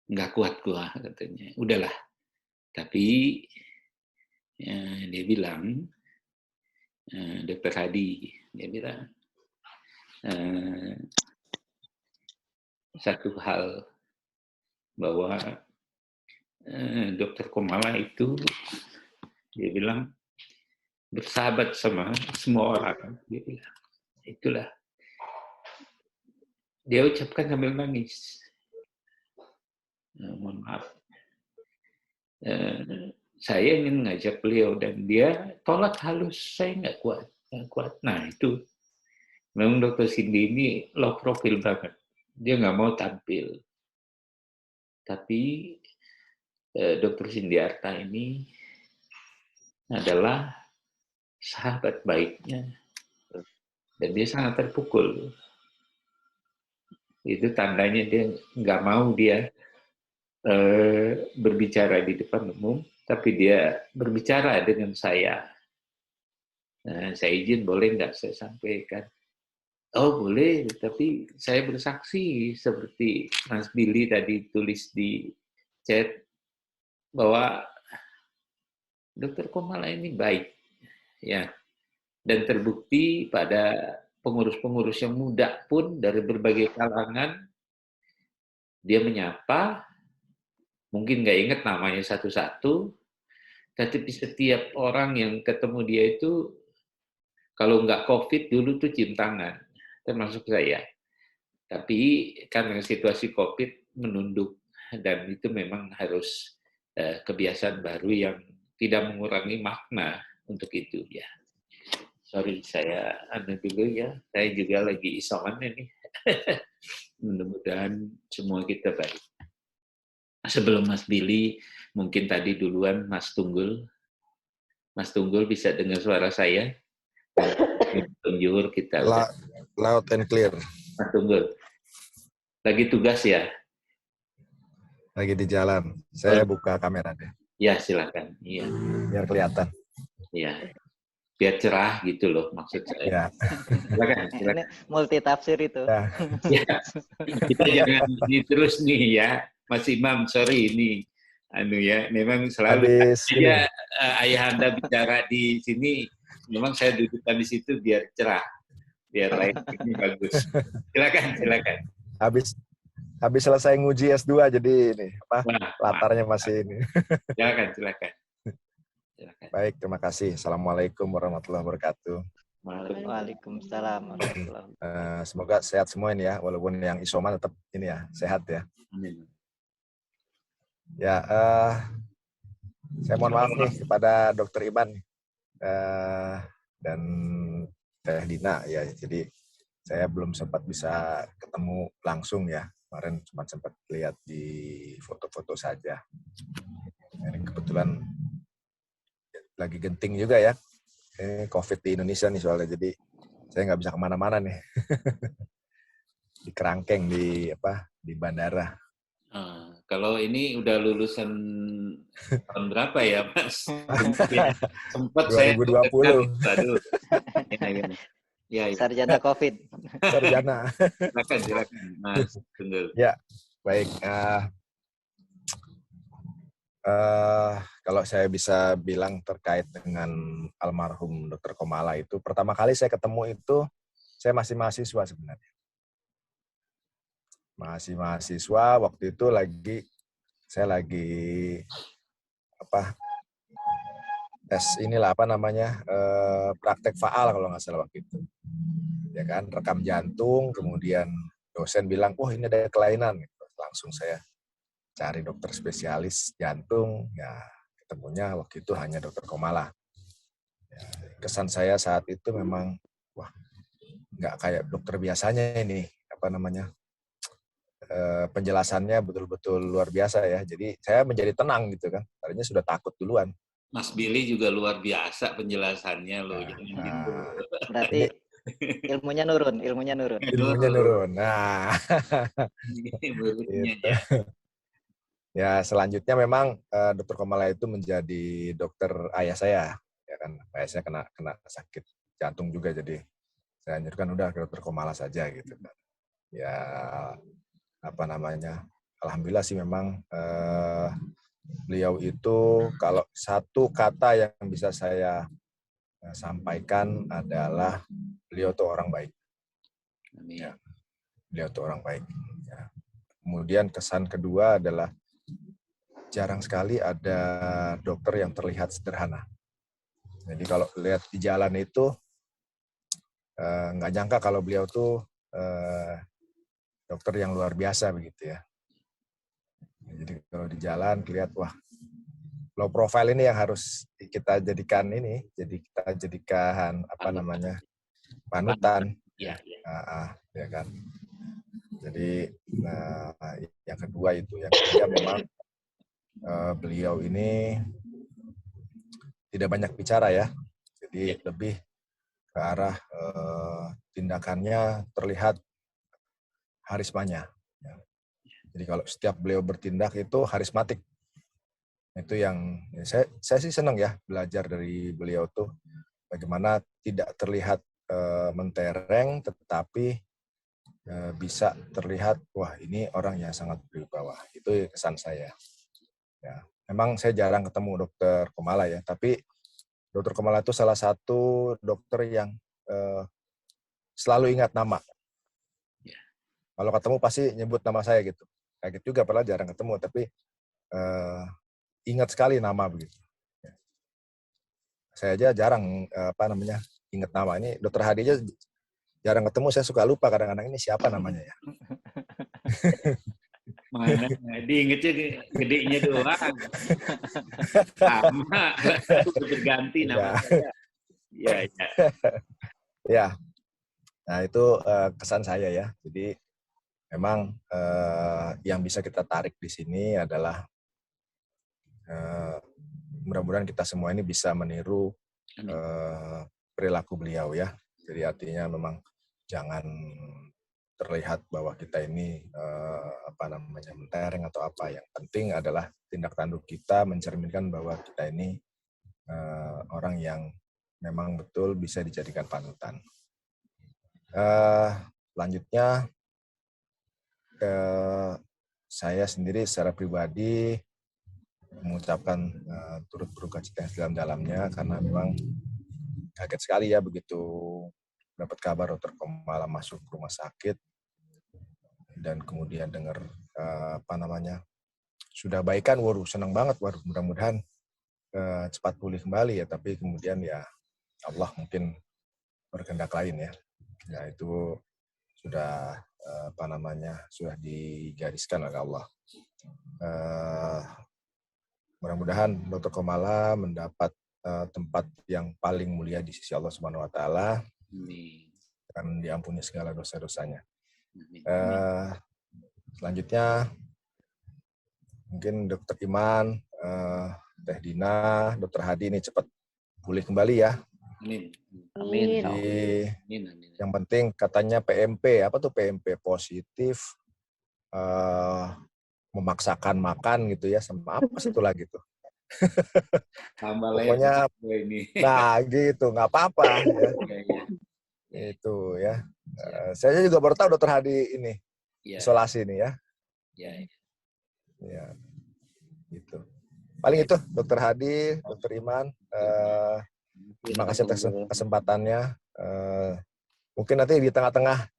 Nggak kuat gua katanya. Udahlah. Tapi dia bilang, Dr. Hadi, dia bilang, satu hal bahwa Dr. Komala itu dia bilang bersahabat sama semua orang. Dia bilang, itulah dia ucapkan sambil nangis. Mohon maaf. Saya ingin ngajak beliau dan dia tolak halus. Saya nggak kuat. Nah itu memang Dr. Cindy ini low profile banget. Dia nggak mau tampil. Tapi Dr. Sindiarta ini adalah sahabat baiknya. Dan dia sangat terpukul. Itu tandanya dia nggak mau dia berbicara di depan umum, tapi dia berbicara dengan saya. Saya izin boleh nggak saya sampaikan? Oh boleh, tapi saya bersaksi seperti Mas Billy tadi tulis di chat bahwa Dr. Komala ini baik, ya, dan terbukti pada pengurus-pengurus yang muda pun dari berbagai kalangan dia menyapa, mungkin nggak ingat namanya satu-satu, tapi setiap orang yang ketemu dia itu kalau nggak COVID dulu tuh cium tangan, termasuk saya. Tapi karena situasi COVID menunduk dan itu memang harus kebiasaan baru yang tidak mengurangi makna untuk itu ya. Sorry saya dulu ya, saya juga lagi isoman ini. Mudah-mudahan semua kita baik. Sebelum Mas Billy, mungkin tadi duluan Mas Tunggul. Mas Tunggul bisa dengar suara saya? Zuhur kita udah. Loud and clear. Tunggu. Lagi tugas ya? Lagi di jalan. Saya buka kamera deh. Ya, silakan. Iya. Biar kelihatan. Iya. Biar cerah gitu loh maksud saya. Ya. Silakan. Ini multi tafsir itu. Ya. Ya. Kita jangan ini terus nih ya. Mas Imam, sorry ini ya, memang selalu aja ayahanda bicara di sini, memang saya dudukkan di situ biar cerah, biar lain ini bagus. Silakan. Habis selesai nguji S2 jadi ini latarnya masih ini. Silakan. Baik, terima kasih. Assalamualaikum warahmatullahi wabarakatuh. Waalaikumsalam warahmatullahi wabarakatuh. Semoga sehat semua ini ya, walaupun yang isoman tetap ini ya, sehat ya. Amin. Ya, saya mohon maaf nih kepada Dr. Iban dan Teh Dina ya. Jadi saya belum sempat bisa ketemu langsung ya. Kemarin cuma sempat lihat di foto-foto saja. Ini kebetulan lagi genting juga ya. Ini COVID di Indonesia nih soalnya. Jadi saya nggak bisa kemana-mana nih. Di kerangkeng di bandara. Kalau ini udah lulusan tahun berapa ya, Mas? Sempat 2020. Ya. Sarjana COVID. Sarjana. Silakan, Mas. Tunggu. Ya, baik. Kalau saya bisa bilang terkait dengan almarhum Dr. Komala itu, pertama kali saya ketemu itu, saya masih mahasiswa sebenarnya. Masih mahasiswa, waktu itu saya lagi tes praktek faal kalau nggak salah waktu itu. Ya kan, rekam jantung, kemudian dosen bilang, ini ada kelainan. Langsung saya cari dokter spesialis jantung, ya ketemunya waktu itu hanya Dr. Komala. Ya, kesan saya saat itu memang, nggak kayak dokter biasanya ini, penjelasannya betul-betul luar biasa ya. Jadi saya menjadi tenang gitu kan. Tadinya sudah takut duluan. Mas Billy juga luar biasa penjelasannya loh. Berarti ilmunya nurun. Ilmunya nurun. Nah. Gitu. Ya, selanjutnya memang Dr. Komala itu menjadi dokter ayah saya. Ya kan, ayah saya kena sakit jantung juga, jadi saya anjurkan udah ke Dr. Komala saja gitu kan. Ya, alhamdulillah sih memang beliau itu kalau satu kata yang bisa saya sampaikan adalah beliau tuh orang baik. Ya, beliau tuh orang baik. Ya. Kemudian kesan kedua adalah jarang sekali ada dokter yang terlihat sederhana. Jadi kalau lihat di jalan itu nggak nyangka kalau beliau tuh dokter yang luar biasa begitu ya. Jadi kalau di jalan lihat low profile ini yang harus kita jadikan panutan. Ya. Ya kan. Jadi yang kedua itu, yang ketiga memang beliau ini tidak banyak bicara ya. Jadi lebih ke arah tindakannya terlihat harismanya. Jadi kalau setiap beliau bertindak itu harismatik. Itu yang saya sih senang ya belajar dari beliau tuh bagaimana tidak terlihat mentereng, tetapi bisa terlihat ini orang yang sangat berwibawa. Itu kesan saya. Ya, memang saya jarang ketemu Dokter Komala ya, tapi Dokter Komala itu salah satu dokter yang selalu ingat nama. Kalau ketemu pasti nyebut nama saya gitu. Kaget juga padahal jarang ketemu, tapi ingat sekali nama begitu. Saya aja jarang ingat nama. Ini Dokter Hadi aja jarang ketemu, saya suka lupa kadang-kadang ini siapa namanya ya. Mana diingetnya gedenya doang. Sama berganti nama saya. Ya. Ya. Nah, itu kesan saya ya. Jadi memang yang bisa kita tarik di sini adalah mudah-mudahan kita semua ini bisa meniru perilaku beliau ya. Jadi artinya memang jangan terlihat bahwa kita ini mentereng atau apa. Yang penting adalah tindak tanduk kita mencerminkan bahwa kita ini orang yang memang betul bisa dijadikan panutan. Selanjutnya, saya sendiri secara pribadi mengucapkan turut berduka cita yang sedalam-dalamnya karena memang kaget sekali ya begitu dapat kabar Dr. Komala masuk rumah sakit dan kemudian dengar sudah baikan, waduh senang banget, waduh mudah-mudahan cepat pulih kembali ya, tapi kemudian ya Allah mungkin berkehendak lain ya. Ya itu sudah sudah digariskan oleh Allah. Mudah-mudahan Dr. Komala mendapat tempat yang paling mulia di sisi Allah Subhanahu wa taala. Dan diampuni segala dosa-dosanya. Selanjutnya mungkin Dr. Iman, Teh Dina, Dr. Hadi ini cepat pulih kembali ya. Amin. Amin. Yang penting katanya PMP, apa tuh PMP? Positif, memaksakan makan gitu ya, sama apa satu lagi tuh. Pokoknya, nah gitu, nggak apa-apa ya. Itu ya. Saya juga baru tahu Dr. Hadi ini isolasi ini ya. Ya, gitu. Paling itu Dr. Hadi, Dr. Iman. Terima kasih atas kesempatannya. Mungkin nanti di tengah-tengah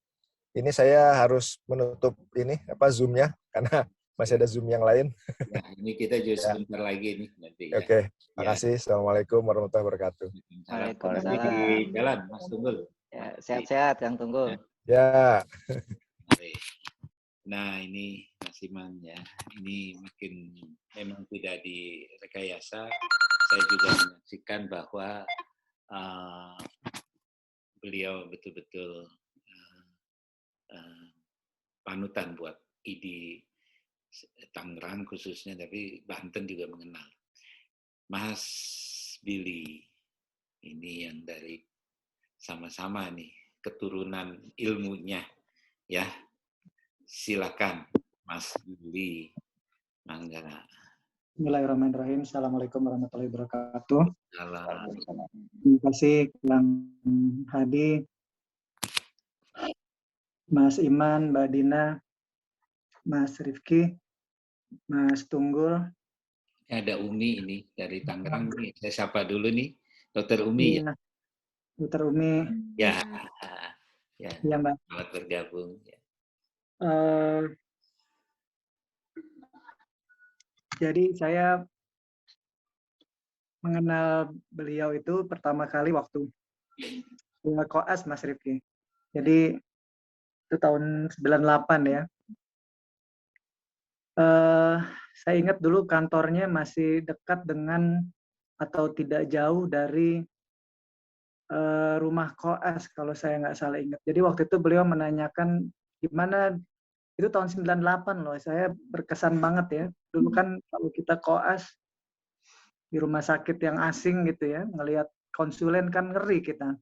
ini saya harus menutup ini Zoom-nya karena masih ada Zoom yang lain. Ya, ini kita juga sebentar lagi nih nanti. Oke, makasih. Assalamualaikum warahmatullahi wabarakatuh. Waalaikumsalam. Jalan, Mas Tunggul. Ya, sehat-sehat Kang Tunggul. Ya. Nah ini Mas Iman ya, ini makin memang tidak direkayasa. Saya juga menyaksikan bahwa beliau betul-betul panutan buat ID Tangerang khususnya, tapi Banten juga mengenal. Mas Billy, ini yang dari sama-sama nih keturunan ilmunya ya. Silakan Mas Billy. Mangga. Bismillahirrahmanirrahim. Assalamualaikum warahmatullahi wabarakatuh. Salam. Terima kasih Kang Hadi, Mas Iman, Mbak Dina, Mas Rifki, Mas Tunggul. Ada Umi ini dari Tangerang nih. Saya sapa dulu nih, Dr. Umi ya. Dr. Umi. Ya. Ya Mbak. Selamat bergabung. Ya. Jadi saya mengenal beliau itu pertama kali waktu koas Mas Rifki. Jadi itu tahun 98 ya. Saya ingat dulu kantornya masih dekat dengan atau tidak jauh dari rumah koas kalau saya nggak salah ingat. Jadi waktu itu beliau menanyakan gimana, itu tahun 98 loh, saya berkesan banget ya. Dulu kan kalau kita koas di rumah sakit yang asing gitu ya, ngelihat konsulen kan ngeri kita.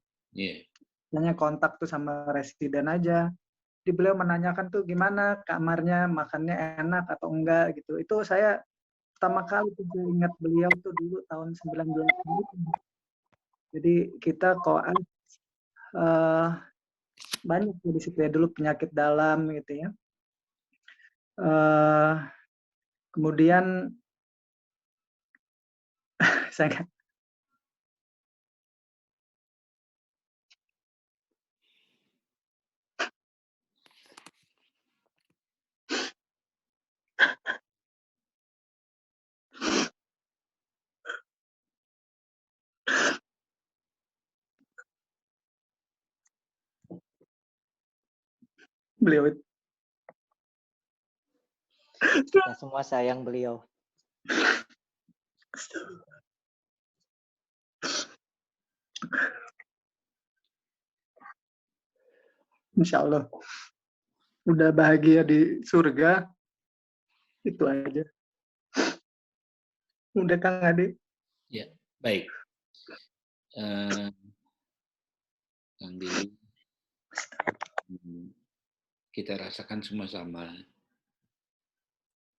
Hanya kontak tuh sama residen aja. Jadi beliau menanyakan tuh gimana kamarnya, makannya enak atau enggak gitu. Itu saya pertama kali tuh ingat beliau tuh dulu tahun 98. Jadi kita koas banyak di situ ya dulu penyakit dalam gitu ya. Kemudian saya beliau itu kita semua sayang beliau. Insya Allah udah bahagia di surga, itu aja. Udah Kang Adi. Ya, baik. Kang Billy, kita rasakan sama-sama.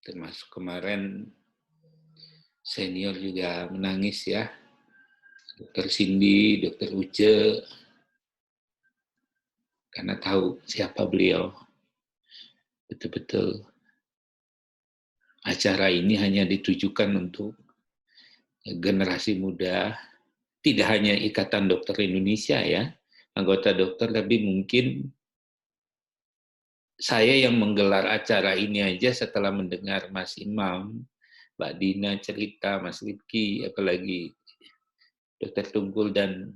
Termasuk kemarin senior juga menangis ya. Dokter Cindy, Dokter Uce, karena tahu siapa beliau. Betul-betul acara ini hanya ditujukan untuk generasi muda, tidak hanya Ikatan Dokter Indonesia ya, anggota dokter, tapi mungkin saya yang menggelar acara ini aja setelah mendengar Mas Imam, Mbak Dina cerita, Mas Rifki, apalagi Dr. Tunggul dan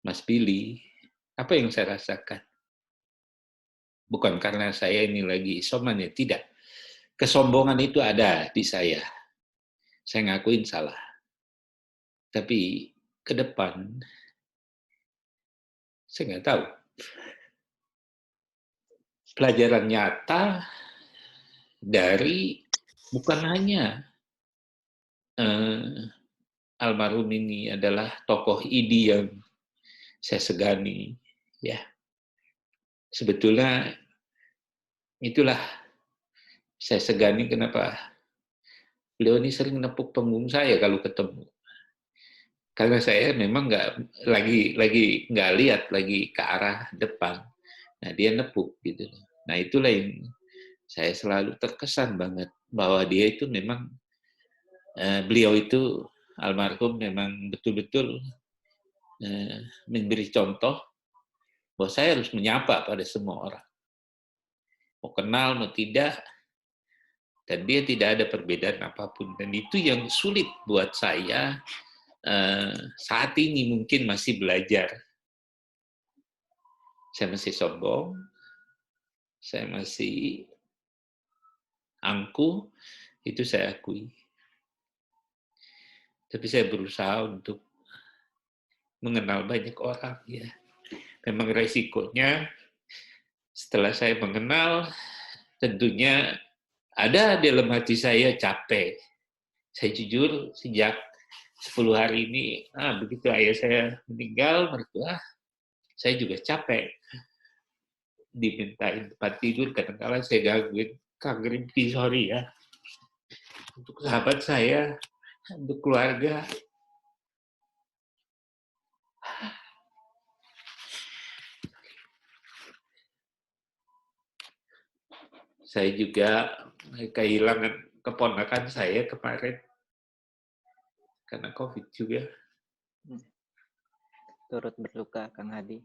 Mas Billy, apa yang saya rasakan? Bukan karena saya ini lagi isoman ya, tidak. Kesombongan itu ada di saya. Saya ngakuin salah. Tapi ke depan, saya nggak tahu. Pelajaran nyata dari bukan hanya almarhum ini adalah tokoh idi yang saya segani, ya. Sebetulnya itulah saya segani kenapa beliau ini sering nepuk punggung saya kalau ketemu. Karena saya memang nggak lagi nggak lihat lagi ke arah depan. Nah dia nepuk gitu. Nah itulah yang saya selalu terkesan banget bahwa dia itu memang beliau itu almarhum memang betul-betul memberi contoh bahwa saya harus menyapa pada semua orang. Mau kenal, mau tidak, dan dia tidak ada perbedaan apapun. Dan itu yang sulit buat saya saat ini mungkin masih belajar. Saya masih sombong, saya masih angkuh, itu saya akui. Tapi saya berusaha untuk mengenal banyak orang. Ya. Memang resikonya setelah saya mengenal, tentunya ada dalam hati saya capek. Saya jujur sejak 10 hari ini, begitu ayah saya meninggal, mertua, saya juga capek. Dimintain tempat tidur, kadang-kadang saya gangguin, Kang Rimpi, sorry ya. Untuk sahabat saya, untuk keluarga. Saya juga kehilangan keponakan saya kemarin. Karena COVID juga. Turut berduka, Kang Hadi.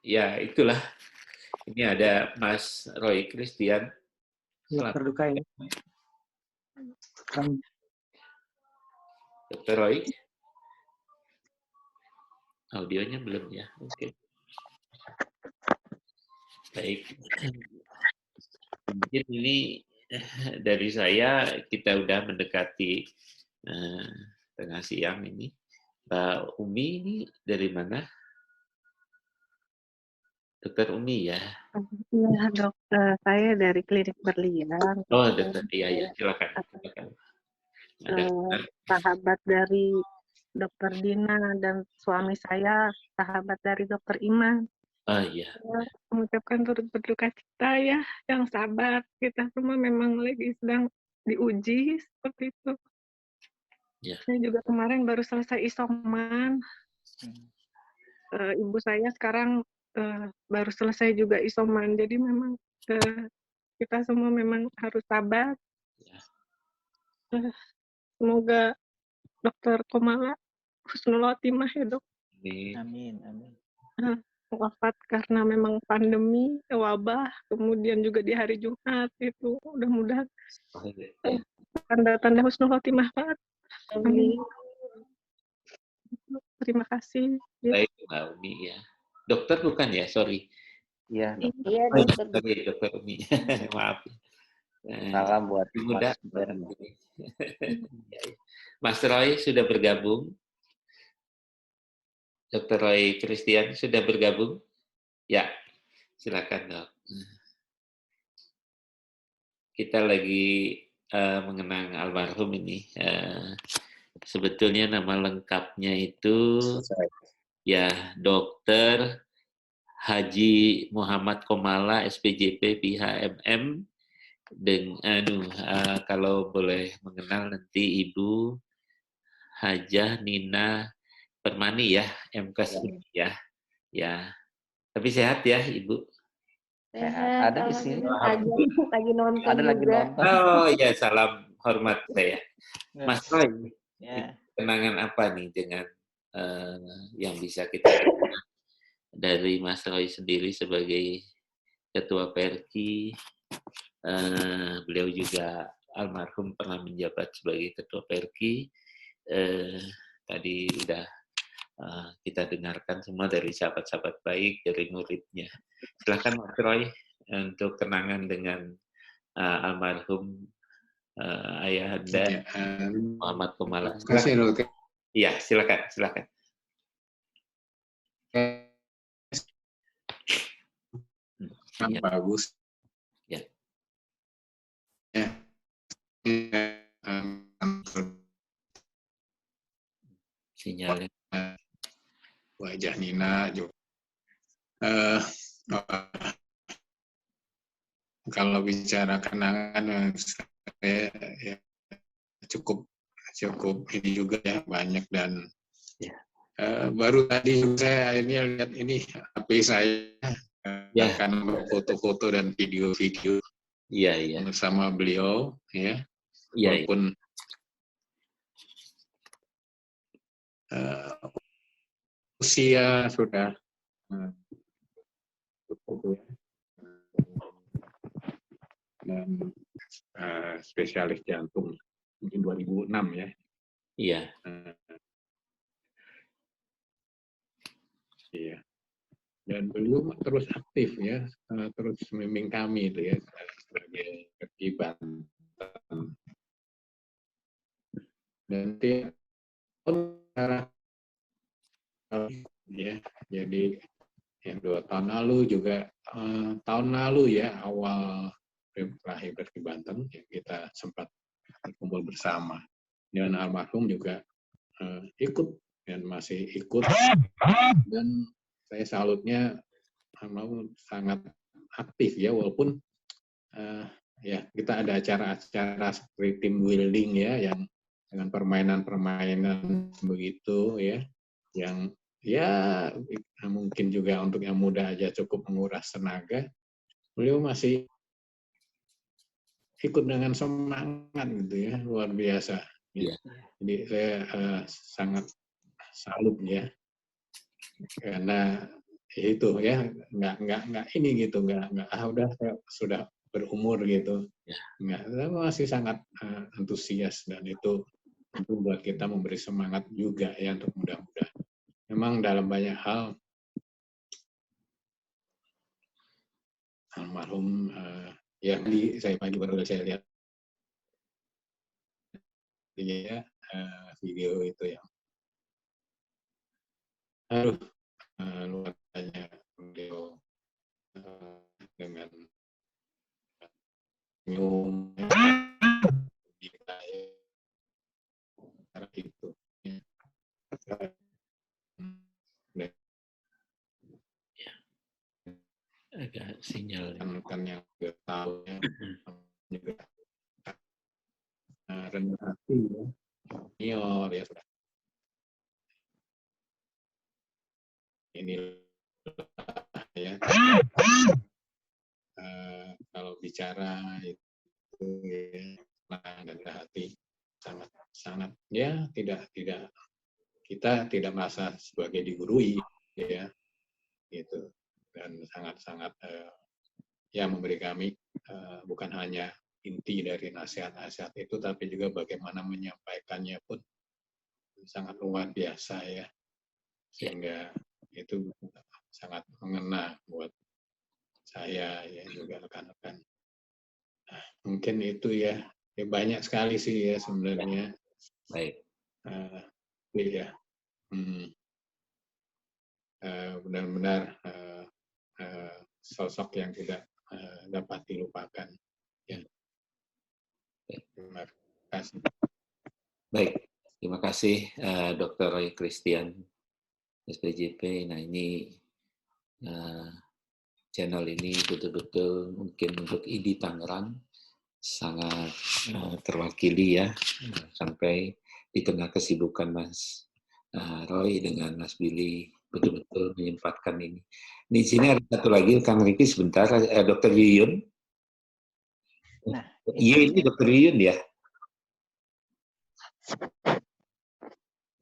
Ya, itulah. Ini ada Mas Roy Christian. Berduka ya. Dr. Roy? Audionya belum ya? Oke. Baik. Mungkin ini dari saya, kita udah mendekati tengah siang ini. Mbak Umi ini dari mana? Dokter Umi ya? Iya dokter, saya dari klinik berlian. Oh dokter, iya, silakan. Sahabat dari dokter Dina dan suami saya sahabat dari dokter Iman. Oh iya. Mengucapkan turut berduka cita ya, yang sabar. Kita semua memang lagi sedang diuji seperti itu. Ya. Saya juga kemarin baru selesai isoman. Ibu saya sekarang baru selesai juga isoman. Jadi memang kita semua memang harus sabar. Ya. Semoga Dokter Komala husnul khotimah ya dok. Amin, amin. Wafat karena memang pandemi, wabah, kemudian juga di hari Jumat itu mudah-mudahan tanda-tanda husnul khotimah Pak. Amin. Terima kasih. Baik Mbak Umi ya. Dokter bukan ya, sorry. Iya. Iya dokter. Dokter Umi. Maaf. Salam buat muda. Mas. Mas Roy sudah bergabung. Dr. Roy Christian sudah bergabung? Ya, silakan dok. Kita lagi mengenang almarhum ini. Sebetulnya nama lengkapnya itu ya Dr. Haji Muhammad Komala SPJP PHMM dengan kalau boleh mengenal nanti Ibu Hajah Nina Permani ya, MKes ya. Ya. Tapi sehat ya Ibu. Sehat, Ada di sini. lagi nonton Ada lagi juga. nonton. Oh ya, salam hormat saya. Mas Roy, Ya. kenangan apa nih dengan yang bisa kita dengar dari Mas Roy sendiri sebagai Ketua Perki? Beliau juga almarhum pernah menjabat sebagai Ketua Perki. Tadi udah kita dengarkan semua dari sahabat-sahabat baik, dari muridnya. Silakan Mas Roy untuk kenangan dengan almarhum ayah Anda Muhammad Komala. Iya, silakan. Ya. Bagus. Ya. Sinyalnya. Wajah Nina juga. Kalau bicara kenangan saya ya, cukup ini juga ya, banyak dan ya. Baru tadi saya ini lihat ini HP saya akan foto-foto dan video-video bersama beliau ya. Walaupun usia sudah dan spesialis jantung mungkin 2006 ya. Iya. Iya. Dan beliau terus aktif ya, terus membimbing kami itu ya sebagai Perki Banten. Dan tiap tahun ya, jadi yang 2 tahun lalu juga tahun lalu ya awal lahir Perki Banten ya, kita sempat berkumpul bersama dan almarhum juga ikut dan masih ikut dan saya salutnya almarhum sangat aktif ya walaupun ya kita ada acara-acara seperti team building ya yang dengan permainan-permainan begitu ya yang ya mungkin juga untuk yang muda aja cukup menguras tenaga, beliau masih ikut dengan semangat gitu ya, luar biasa. Ya. Jadi saya sangat salut ya, karena itu ya nggak ini gitu, nggak udah saya sudah berumur gitu, nggak, saya masih sangat antusias dan itu tentu buat kita memberi semangat juga ya untuk mudah-mudahan. Memang dalam banyak hal almarhum ya saya pagi baru saya lihat ya video itu yang luar biasa beliau dengan senyum kita cara itu ya. Agak sinyal kan yang tahu ya juga rendah hati ya senior ya sudah ini ya kalau bicara itu ya rendah hati sangat ya tidak kita tidak merasa sebagai digurui ya gitu dan sangat ya memberi kami bukan hanya inti dari nasihat-nasihat itu tapi juga bagaimana menyampaikannya pun sangat luar biasa ya sehingga itu sangat mengena buat saya ya juga rekan-rekan. Mungkin itu ya banyak sekali sih ya sebenarnya. Baik. Ya benar-benar sosok yang tidak dapat dilupakan. Ya. Terima kasih. Baik, terima kasih. kasih Dr. Roy Christian, SPJP. Nah ini channel ini betul-betul mungkin untuk ID Tangerang sangat terwakili ya, sampai di tengah kesibukan Mas Roy dengan Mas Billy betul-betul menyempatkan ini. Di sini ada satu lagi, Kang Riki sebentar, Dr. Yuyun. Nah, Iya ini Dr. Yuyun ya.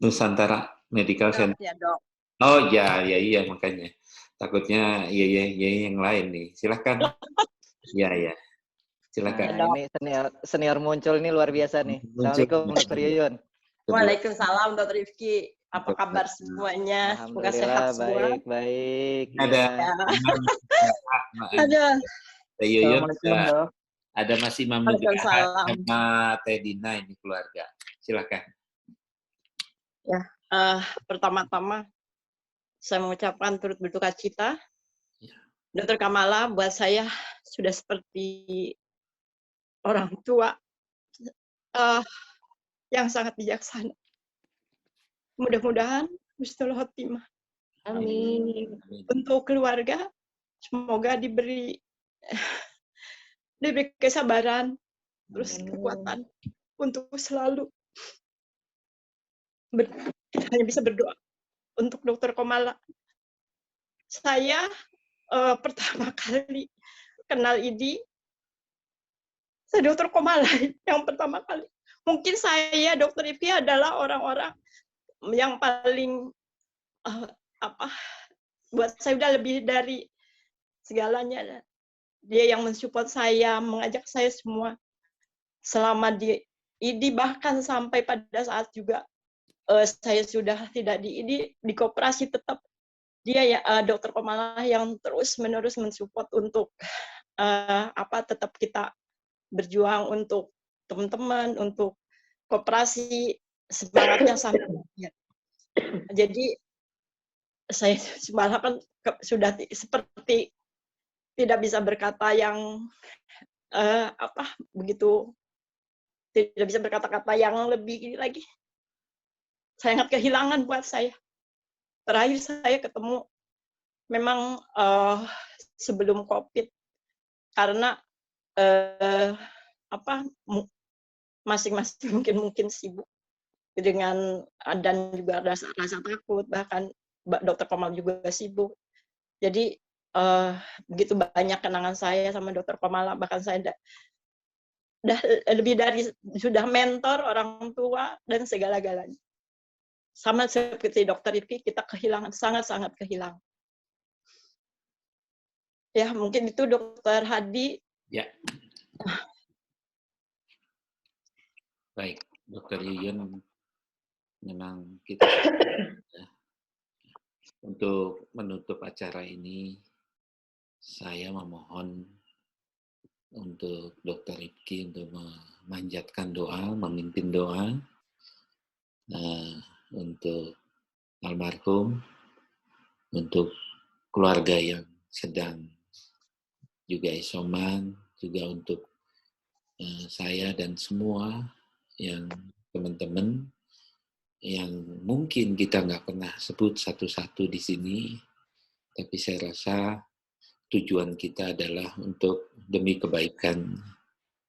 Nusantara Medical Center. Ya, Dok. Oh ya, iya makanya. Takutnya iya yang lain nih. Silahkan. Ya. Silakan. Nah, ini senior muncul ini luar biasa nih. Assalamualaikum Dr. Yuyun. Waalaikumsalam Dr. Rifki. Apa kabar semuanya? Semoga sehat semua. Baik. Ada Yuyun, ada Mas Imam juga, sama Teh Dina, ini keluarga. Silakan. Ya, pertama-tama saya mengucapkan turut berduka cita. Dr. Kamala buat saya sudah seperti orang tua yang sangat bijaksana. Mudah-mudahan husnul khotimah. Amin. Untuk keluarga, semoga diberi kesabaran, terus kekuatan untuk selalu hanya bisa berdoa untuk Dr. Komala. Saya pertama kali kenal ID, saya Dr. Komala yang pertama kali. Mungkin saya, Dr. Ivi adalah orang-orang yang paling buat saya udah lebih dari segalanya. Dia yang mensupport saya, mengajak saya semua selama di ID, bahkan sampai pada saat juga saya sudah tidak di ID, di koperasi tetap dia ya Dr. Komala yang terus-menerus mensupport untuk tetap kita berjuang untuk teman-teman, untuk koperasi, semangatnya sangat. Jadi saya malah kan sudah seperti tidak bisa berkata yang begitu, tidak bisa berkata-kata yang lebih lagi. Sangat kehilangan buat saya. Terakhir saya ketemu memang sebelum COVID, karena masing-masing mungkin sibuk dengan, dan juga rasa takut, bahkan Dr. Komal juga sibuk. Jadi begitu banyak kenangan saya sama Dr. Komala, bahkan saya udah lebih dari sudah mentor, orang tua, dan segala-galanya. Sama seperti Dr. Rifki, kita kehilangan, sangat-sangat kehilangan. Ya, mungkin itu Dr. Hadi. Ya. Baik, Dr. Yuyun, memang kita untuk menutup acara ini, saya memohon untuk Dr. Rifki untuk memanjatkan doa, memimpin doa untuk almarhum, untuk keluarga yang sedang juga isoman, juga untuk saya dan semua yang teman-teman yang mungkin kita nggak pernah sebut satu-satu di sini, tapi saya rasa tujuan kita adalah untuk demi kebaikan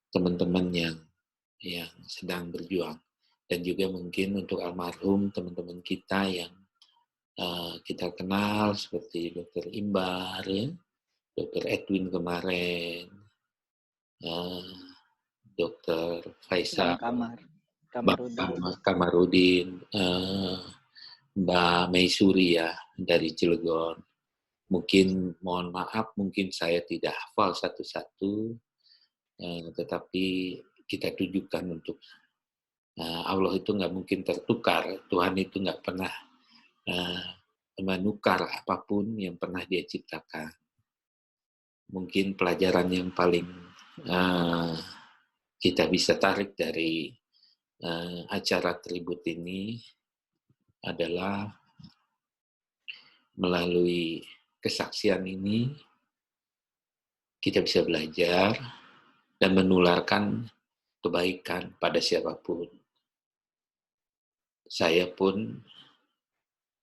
teman-teman yang sedang berjuang, dan juga mungkin untuk almarhum teman-teman kita yang kita kenal seperti Dr. Imbar, ya, Dr. Edwin kemarin, Dr. Faisal, Kamarudin, Mbak Maisuri ya dari Cilegon. Mungkin mohon maaf, mungkin saya tidak hafal satu-satu, tetapi kita tujukan untuk Allah itu nggak mungkin tertukar, Tuhan itu nggak pernah menukar apapun yang pernah Dia ciptakan. Mungkin pelajaran yang paling kita bisa tarik dari acara tribut ini adalah melalui kesaksian ini kita bisa belajar dan menularkan kebaikan pada siapapun. saya pun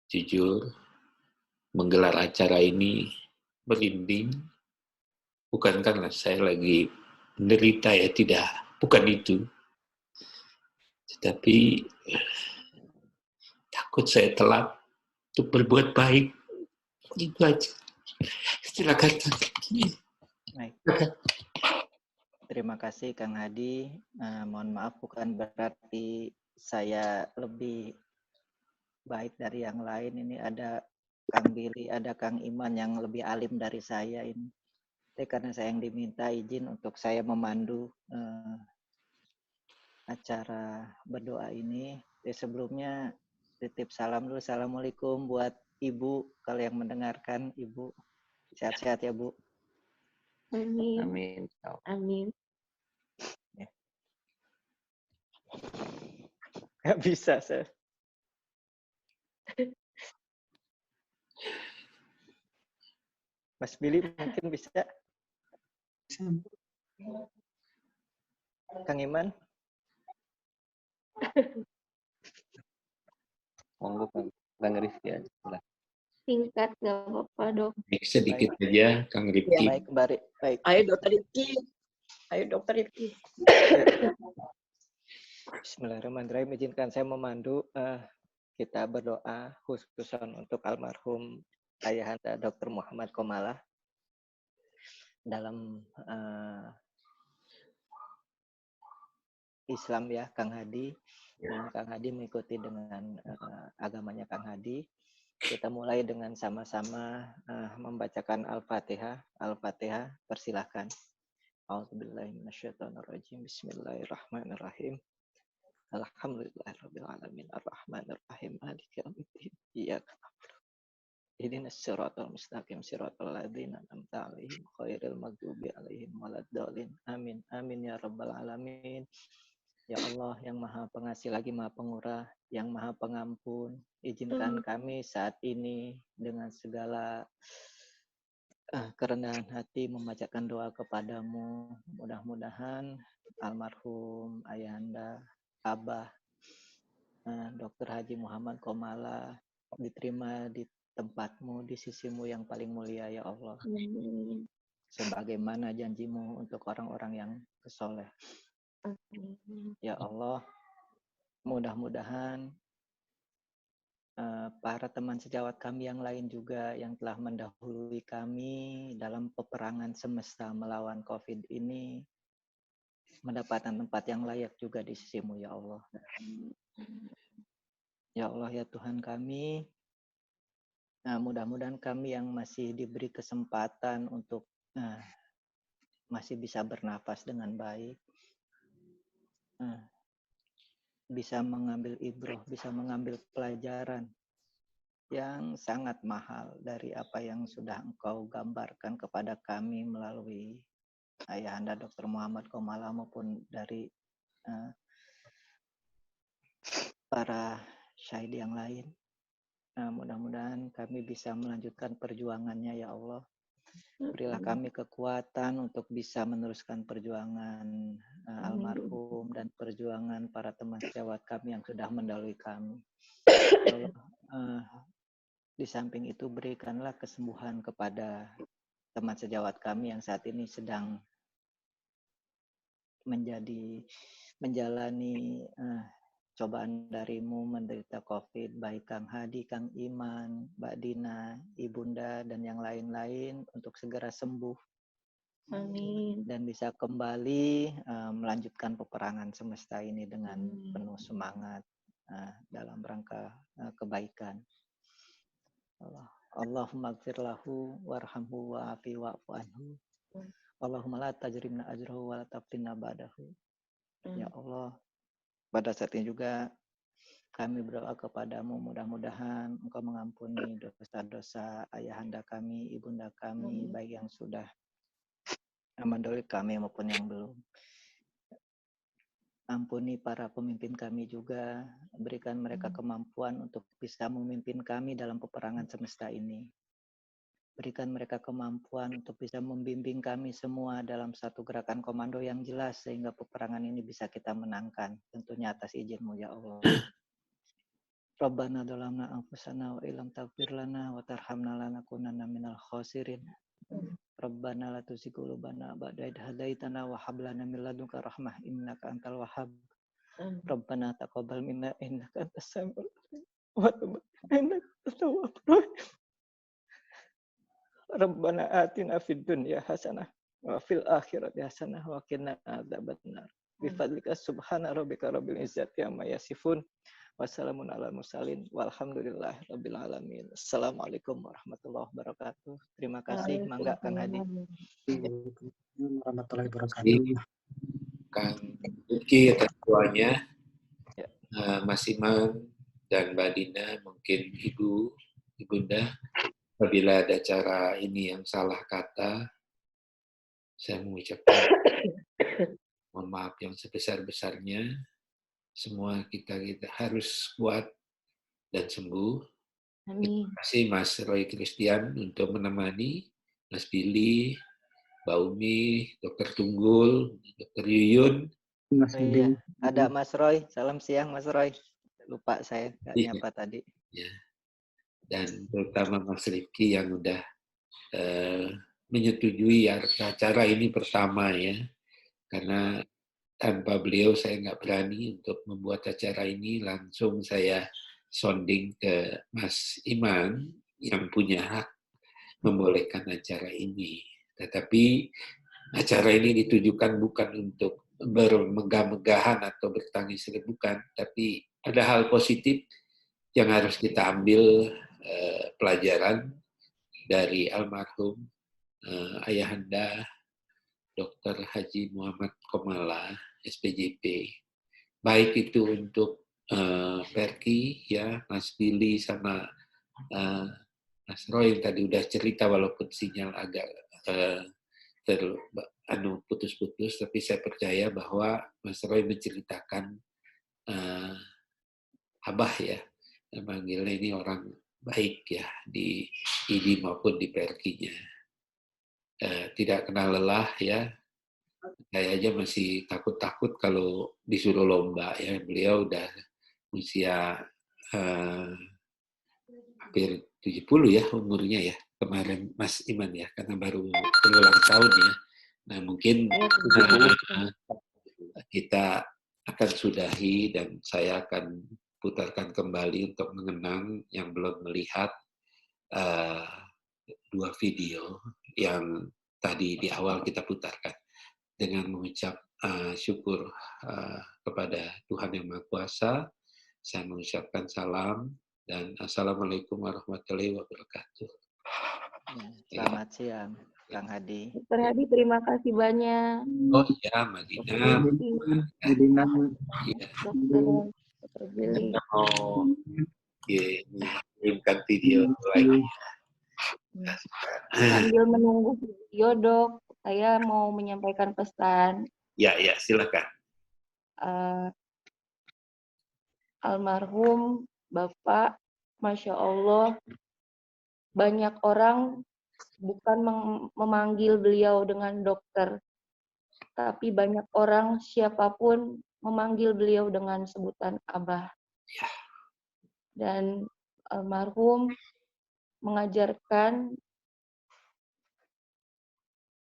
jujur menggelar acara ini merinding, bukan karena saya lagi menderita ya, tidak, bukan itu. Tetapi takut saya telat untuk berbuat baik. Itu aja. Silakan. Baik. Terima kasih Kang Hadi. Mohon maaf bukan berarti saya lebih baik dari yang lain. Ini ada Kang Billy, ada Kang Iman yang lebih alim dari saya ini. Jadi karena saya yang diminta izin untuk saya memandu acara berdoa ini. Jadi sebelumnya titip salam dulu. Assalamualaikum buat Ibu, kalau yang mendengarkan Ibu. Sehat-sehat ya Bu. Amin. Amin. Amin. Nggak bisa saya. Mas Billy mungkin bisa. Kang Iman. Monggo Bang Rifki aja. Singkat nggak apa-apa dok. Sedikit aja, Kang Rifki. Baik, baik. Ayo Dokter Rifki. Ayo Dokter Rifki. Bismillahirrahmanirrahim. Izinkan saya memandu. Kita berdoa khususan untuk almarhum Ayahanda Dr. Muhammad Komala. Dalam Islam ya, Kang Hadi. Dan Kang Hadi mengikuti dengan agamanya Kang Hadi. Kita mulai dengan sama-sama membacakan Al-Fatihah. Al-Fatihah, persilahkan. A'udzubillahi minasyaitonirrajim. Bismillahirrahmanirrahim. Alhamdulillahirabbil alamin arrahmanir rahim maliki yaumiddin. Iyyaka na'budu. Ihdinas siratal mustaqim siratal ladzina an'amta 'alaihim ghairil maghdubi 'alaihim waladdallin. Amin. Amin ya rabbal alamin. Ya Allah yang Maha Pengasih lagi Maha Pengurah, yang Maha Pengampun, izinkan kami saat ini dengan segala kerendahan hati membacakan doa kepadamu. Mudah-mudahan almarhum Ayahanda Abah Dr. Haji Muhammad Komala diterima di tempatmu, di sisimu yang paling mulia ya Allah. Sebagaimana janjimu untuk orang-orang yang soleh. Ya Allah, mudah-mudahan para teman sejawat kami yang lain juga yang telah mendahului kami dalam peperangan semesta melawan COVID ini mendapatkan tempat yang layak juga di sisimu ya Allah. Ya Allah ya Tuhan kami, mudah-mudahan kami yang masih diberi kesempatan untuk masih bisa bernafas dengan baik, bisa mengambil ibrah, bisa mengambil pelajaran yang sangat mahal dari apa yang sudah Engkau gambarkan kepada kami melalui Ayahanda Dr. Muhammad Komala maupun dari para syahid yang lain. Mudah-mudahan kami bisa melanjutkan perjuangannya ya Allah. Berilah kami kekuatan untuk bisa meneruskan perjuangan almarhum dan perjuangan para teman sejawat kami yang sudah mendahului kami. Ya Allah, di samping itu berikanlah kesembuhan kepada teman sejawat kami yang saat ini sedang menjalani cobaan darimu menderita COVID, baik Kang Hadi, Kang Iman, Mbak Dina, Ibunda, dan yang lain-lain untuk segera sembuh. Amin. Dan bisa kembali melanjutkan peperangan semesta ini dengan penuh semangat dalam rangka kebaikan. Allahumma gfir lahu warhamhu wa'afi wa'fu anhu. Allahumma la tajrimna ajrahu wa la taftinna ba'dahu. Ya Allah, pada saat ini juga kami berdoa kepadamu, mudah-mudahan Engkau mengampuni dosa-dosa ayahanda kami, ibunda kami, baik yang sudah mendahului kami maupun yang belum. Ampuni para pemimpin kami juga, berikan mereka kemampuan untuk bisa memimpin kami dalam peperangan semesta ini. Berikan mereka kemampuan untuk bisa membimbing kami semua dalam satu gerakan komando yang jelas sehingga peperangan ini bisa kita menangkan, tentunya atas izin-Mu ya Allah. Rabbana dhalamna anfusana wa illam taghfir lana wa tarhamna lanakunanna minal khasirin. Rabbana la tuzigh qulubana ba'da idh hadaitana wa hab lana min ladunka rahmah innaka antal wahhab. Rabbana taqabbal minna innaka antas samiul alim wa tub innaka antat tawwabur rahim. Rabbana atina fid dunya hasanah wa fil akhirati hasanah wa qina adzabannar. Bi fadlika subhana rabbika rabbil izzati amma yasifun. Wassalamun ala mursalin walhamdulillahi rabbil alamin. Assalamualaikum warahmatullahi wabarakatuh. Terima kasih, mangga Kang Hadi. Warahmatullahi wabarakatuh. Kang Uki atas doanya, Mas Iman dan Mbak Dina, mungkin Ibunda, apabila ada cara ini yang salah kata, saya mengucapkan mohon maaf yang sebesar-besarnya. Semua kita harus kuat dan sembuh. Terima kasih Mas Roy Christian untuk menemani, Mas Billy, Mbak Umi, Dr. Tunggul, Dr. Yuyun. Iya, ada Mas Roy. Salam siang Mas Roy. Lupa saya nggak nyapa tadi. Ya. Dan terutama Mas Rifki yang udah menyetujui acara ini pertama ya. Karena tanpa beliau saya nggak berani untuk membuat acara ini. Langsung saya sounding ke Mas Iman yang punya hak membolehkan acara ini. Tetapi acara ini ditujukan bukan untuk bermegah-megahan atau bertangis, bukan. Tapi ada hal positif yang harus kita ambil pelajaran dari almarhum Ayahanda Dr. Haji Muhammad Komala, SPJP. Baik itu untuk Perki, ya, Mas Billy sama Mas Roy yang tadi udah cerita walaupun sinyal agak putus-putus, tapi saya percaya bahwa Mas Roy menceritakan Abah ya, manggilnya ini orang baik ya di ID maupun di Perkinya. Tidak kenal lelah ya. Saya aja masih takut-takut kalau disuruh lomba ya. Beliau udah usia hampir 70 ya umurnya ya. Kemarin Mas Iman ya, karena baru berulang tahun ya. Nah mungkin kita akan sudahi dan saya akan putarkan kembali untuk mengenang yang belum melihat dua video yang tadi di awal kita putarkan. Dengan mengucap syukur kepada Tuhan Yang Maha Kuasa, saya mengucapkan salam dan Assalamualaikum warahmatullahi wabarakatuh. Selamat siang, Kang Hadi. Dr. Hadi, terima kasih banyak. Oh ya, Madinah. Madinah. Dr. Billy. Oh, kirimkan video lagi. Sambil menunggu video, Dok, saya mau menyampaikan pesan. Ya, silakan. Almarhum Bapak, Masya Allah, banyak orang bukan memanggil beliau dengan dokter, tapi banyak orang siapapun memanggil beliau dengan sebutan Abah. Ya. Dan almarhum mengajarkan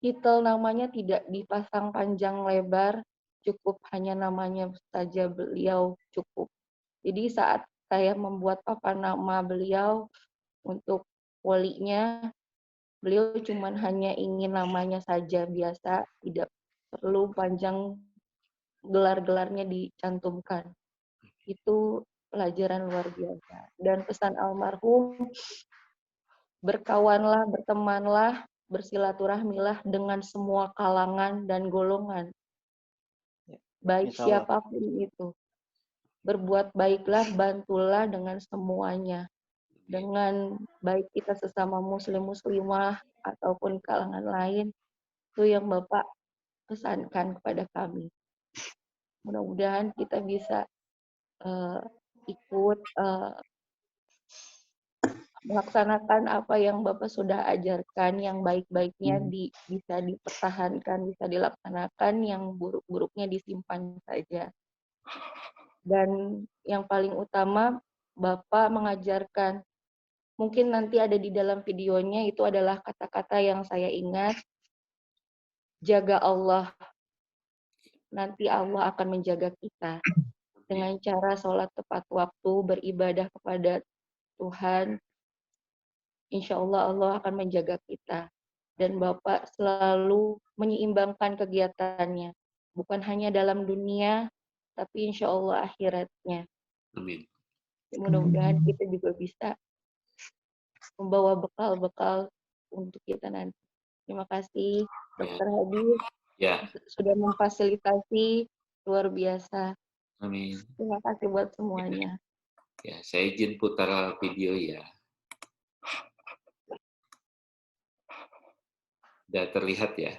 titel namanya tidak dipasang panjang lebar, cukup hanya namanya saja beliau cukup. Jadi saat saya membuat papan nama beliau untuk walinya, beliau cuma hanya ingin namanya saja biasa, tidak perlu panjang gelar-gelarnya dicantumkan. Itu pelajaran luar biasa. Dan pesan almarhum, berkawanlah, bertemanlah, bersilaturahmilah dengan semua kalangan dan golongan. Baik siapapun itu. Berbuat baiklah, bantulah dengan semuanya. Dengan baik kita sesama muslim-muslimah ataupun kalangan lain, itu yang Bapak pesankan kepada kami. Mudah-mudahan kita bisa ikut melaksanakan apa yang Bapak sudah ajarkan, yang baik-baiknya bisa dipertahankan, bisa dilaksanakan, yang buruk-buruknya disimpan saja. Dan yang paling utama, Bapak mengajarkan. Mungkin nanti ada di dalam videonya, itu adalah kata-kata yang saya ingat. Jaga Allah, nanti Allah akan menjaga kita. Dengan cara sholat tepat waktu, beribadah kepada Tuhan, insya Allah Allah akan menjaga kita. Dan Bapak selalu menyeimbangkan kegiatannya. Bukan hanya dalam dunia, tapi insya Allah akhiratnya. Amin. Mudah-mudahan kita juga bisa membawa bekal-bekal untuk kita nanti. Terima kasih, Dr. Hadi, sudah memfasilitasi, luar biasa. Amin. Terima kasih buat semuanya. Ya, saya izin putar video ya. Sudah terlihat ya?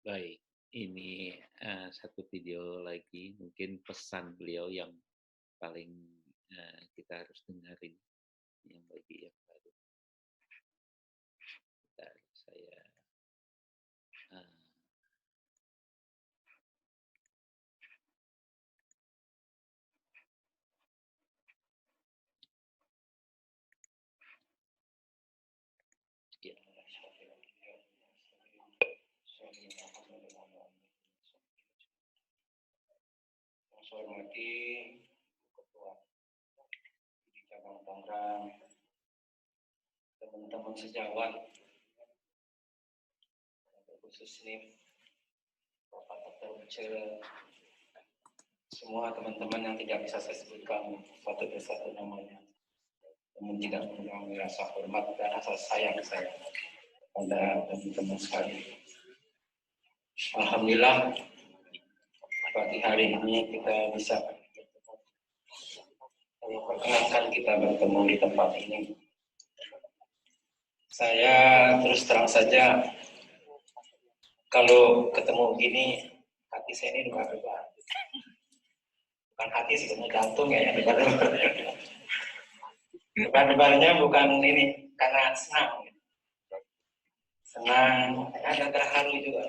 Baik, ini satu video lagi, mungkin pesan beliau yang paling kita harus dengarin, yang bagi yang baru. Bentar, saya Saya hormati Ketua di cabang Tangerang, teman-teman sejawat Susnim, Bapak Dr. Uce, semua teman-teman yang tidak bisa saya sebutkan satu persatu namanya, namun tidak mengurangi rasa hormat dan rasa sayang saya pada teman-teman sekalian. Alhamdulillah pagi hari ini kita bisa perkenankan kita bertemu di tempat ini. Saya terus terang saja, kalau ketemu gini, hati saya ini debar-debar. Bukan hati sebenarnya, jantung ya, debar-debar. Debar-debarnya bukan ini, karena senang. Senang, ada terharu juga.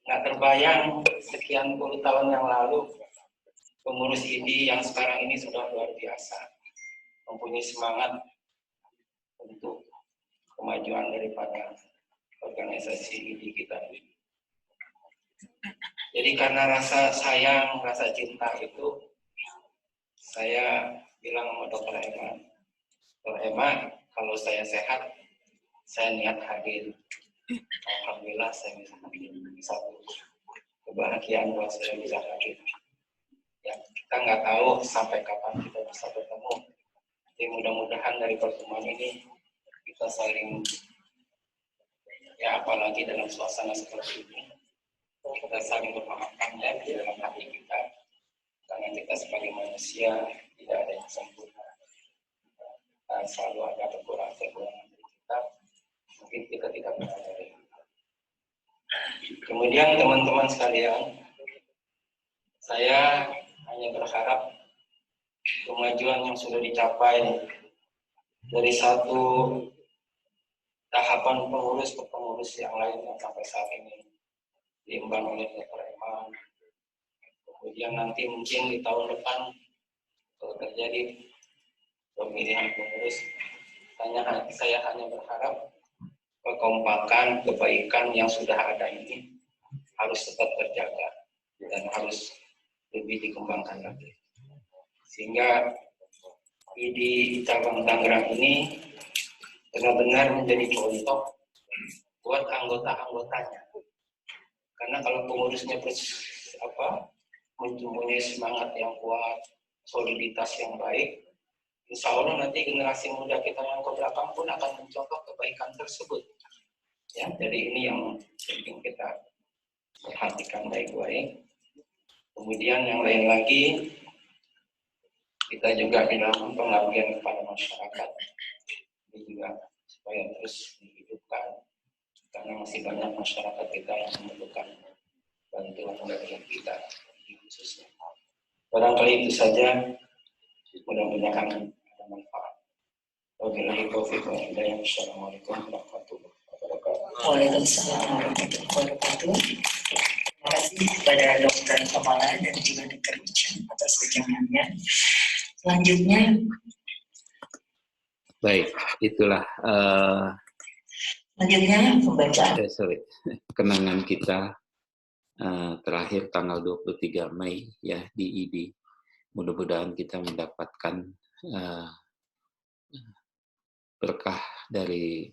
Nggak terbayang sekian puluh tahun yang lalu, pengurus IDI yang sekarang ini sudah luar biasa. Mempunyai semangat untuk kemajuan daripada organisasi IDI kita. Jadi karena rasa sayang, rasa cinta itu, saya bilang sama Dr. Emma, Dr. Emma, kalau saya sehat, saya niat hadir. Alhamdulillah saya bisa hadir. Satu kebahagiaan buat saya bisa hadir. Ya, kita nggak tahu sampai kapan kita bisa bertemu. Jadi mudah-mudahan dari pertemuan ini kita saling, ya apalagi dalam suasana seperti ini, kita saling memaafkan ya di dalam hati kita, karena kita sebagai manusia tidak ada yang sempurna, dan selalu ada kekurangan-kekurangan dari kita, mungkin kita tidak menyadari. Kemudian teman-teman sekalian, saya hanya berharap kemajuan yang sudah dicapai dari satu tahapan pengurus ke pengurus yang lain yang sampai saat ini diemban oleh Dr. Emma. Kemudian nanti mungkin di tahun depan kalau terjadi pemilihan pengurus, saya hanya berharap kekompakan, kebaikan yang sudah ada ini harus tetap terjaga dan harus lebih dikembangkan lagi. Sehingga di cabang Tangerang ini benar-benar menjadi contoh buat anggota-anggotanya. Karena kalau pengurusnya mempunyai semangat yang kuat, soliditas yang baik, insya Allah nanti generasi muda kita yang ke belakang pun akan mencontoh kebaikan tersebut. Ya, jadi ini yang penting kita perhatikan baik-baik. Kemudian yang lain lagi, kita juga di dalam pengabdian kepada masyarakat ini juga supaya terus dihidupkan, karena masih banyak masyarakat kita yang membutuhkan bantuan dari kita khususnya. Barangkali itu saja, mudah-mudahan ada manfaat. Wabillahi taufiq wal hidayah. Assalamualaikum warahmatullahi wabarakatuh. Waalaikumsalam warahmatullahi wabarakatuh. Terima kasih kepada Dr. Kamala dan juga Dr. Uce atas wejangannya. Selanjutnya, baik, itulah selanjutnya pembacaan. Kenangan kita terakhir tanggal 23 Mei ya di IDI. Mudah-mudahan kita mendapatkan berkah dari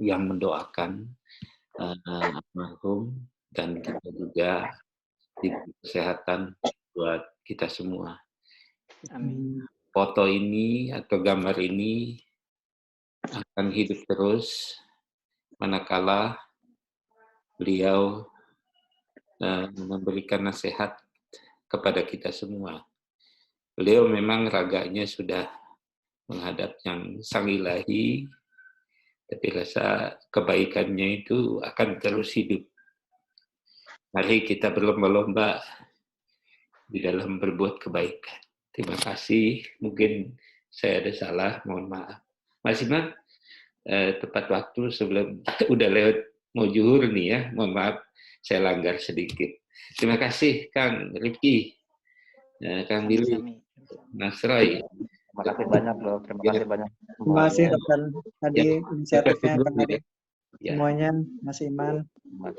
yang mendoakan almarhum, dan kita juga diberi kesehatan buat kita semua. Amin. Foto ini atau gambar ini akan hidup terus manakala beliau memberikan nasihat kepada kita semua. Beliau memang raganya sudah menghadap yang sang ilahi, tapi rasa kebaikannya itu akan terus hidup. Mari kita berlomba-lomba di dalam berbuat kebaikan. Terima kasih. Mungkin saya ada salah, mohon maaf. Mas Iman, tepat waktu sebelum udah lewat mau zuhur nih ya, mohon maaf saya langgar sedikit. Terima kasih Kang Rifki, Kang Billy, Mas Roy. Terima kasih banyak loh, terima kasih banyak. Terima kasih Dokter tadi inisiatifnya Kang Ade. Semuanya, Mas Iman,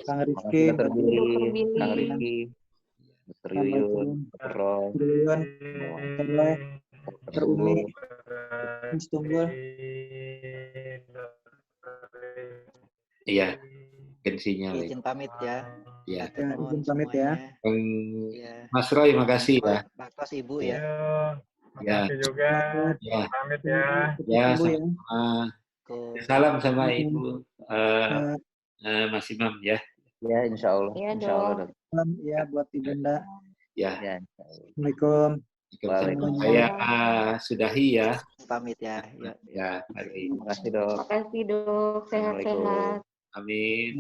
Kang Rifki, Kang Rifki, Dr. Yuyun, Dr. Roy, Dr. Roy, Dr. Umi, Mas Tunggul. Iya, mungkin sinyal. Izin pamit ya. Ya. Izin pamit ya. Mas Roy, makasih ya. Baktos Ibu ya. Ya. Makasih juga. Ya. Pamit ya. Ya, sama. Salam sama Ibu Mas Imam ya. Ya, insya Allah. Iya Insya Allah. dong. Ya, buat Ibunda. Ya. Assalamualaikum. Saya sudahi ya. Pamit ya. Ya, mari. Terima kasih, Dok. Makasih dok, sehat-sehat. Amin.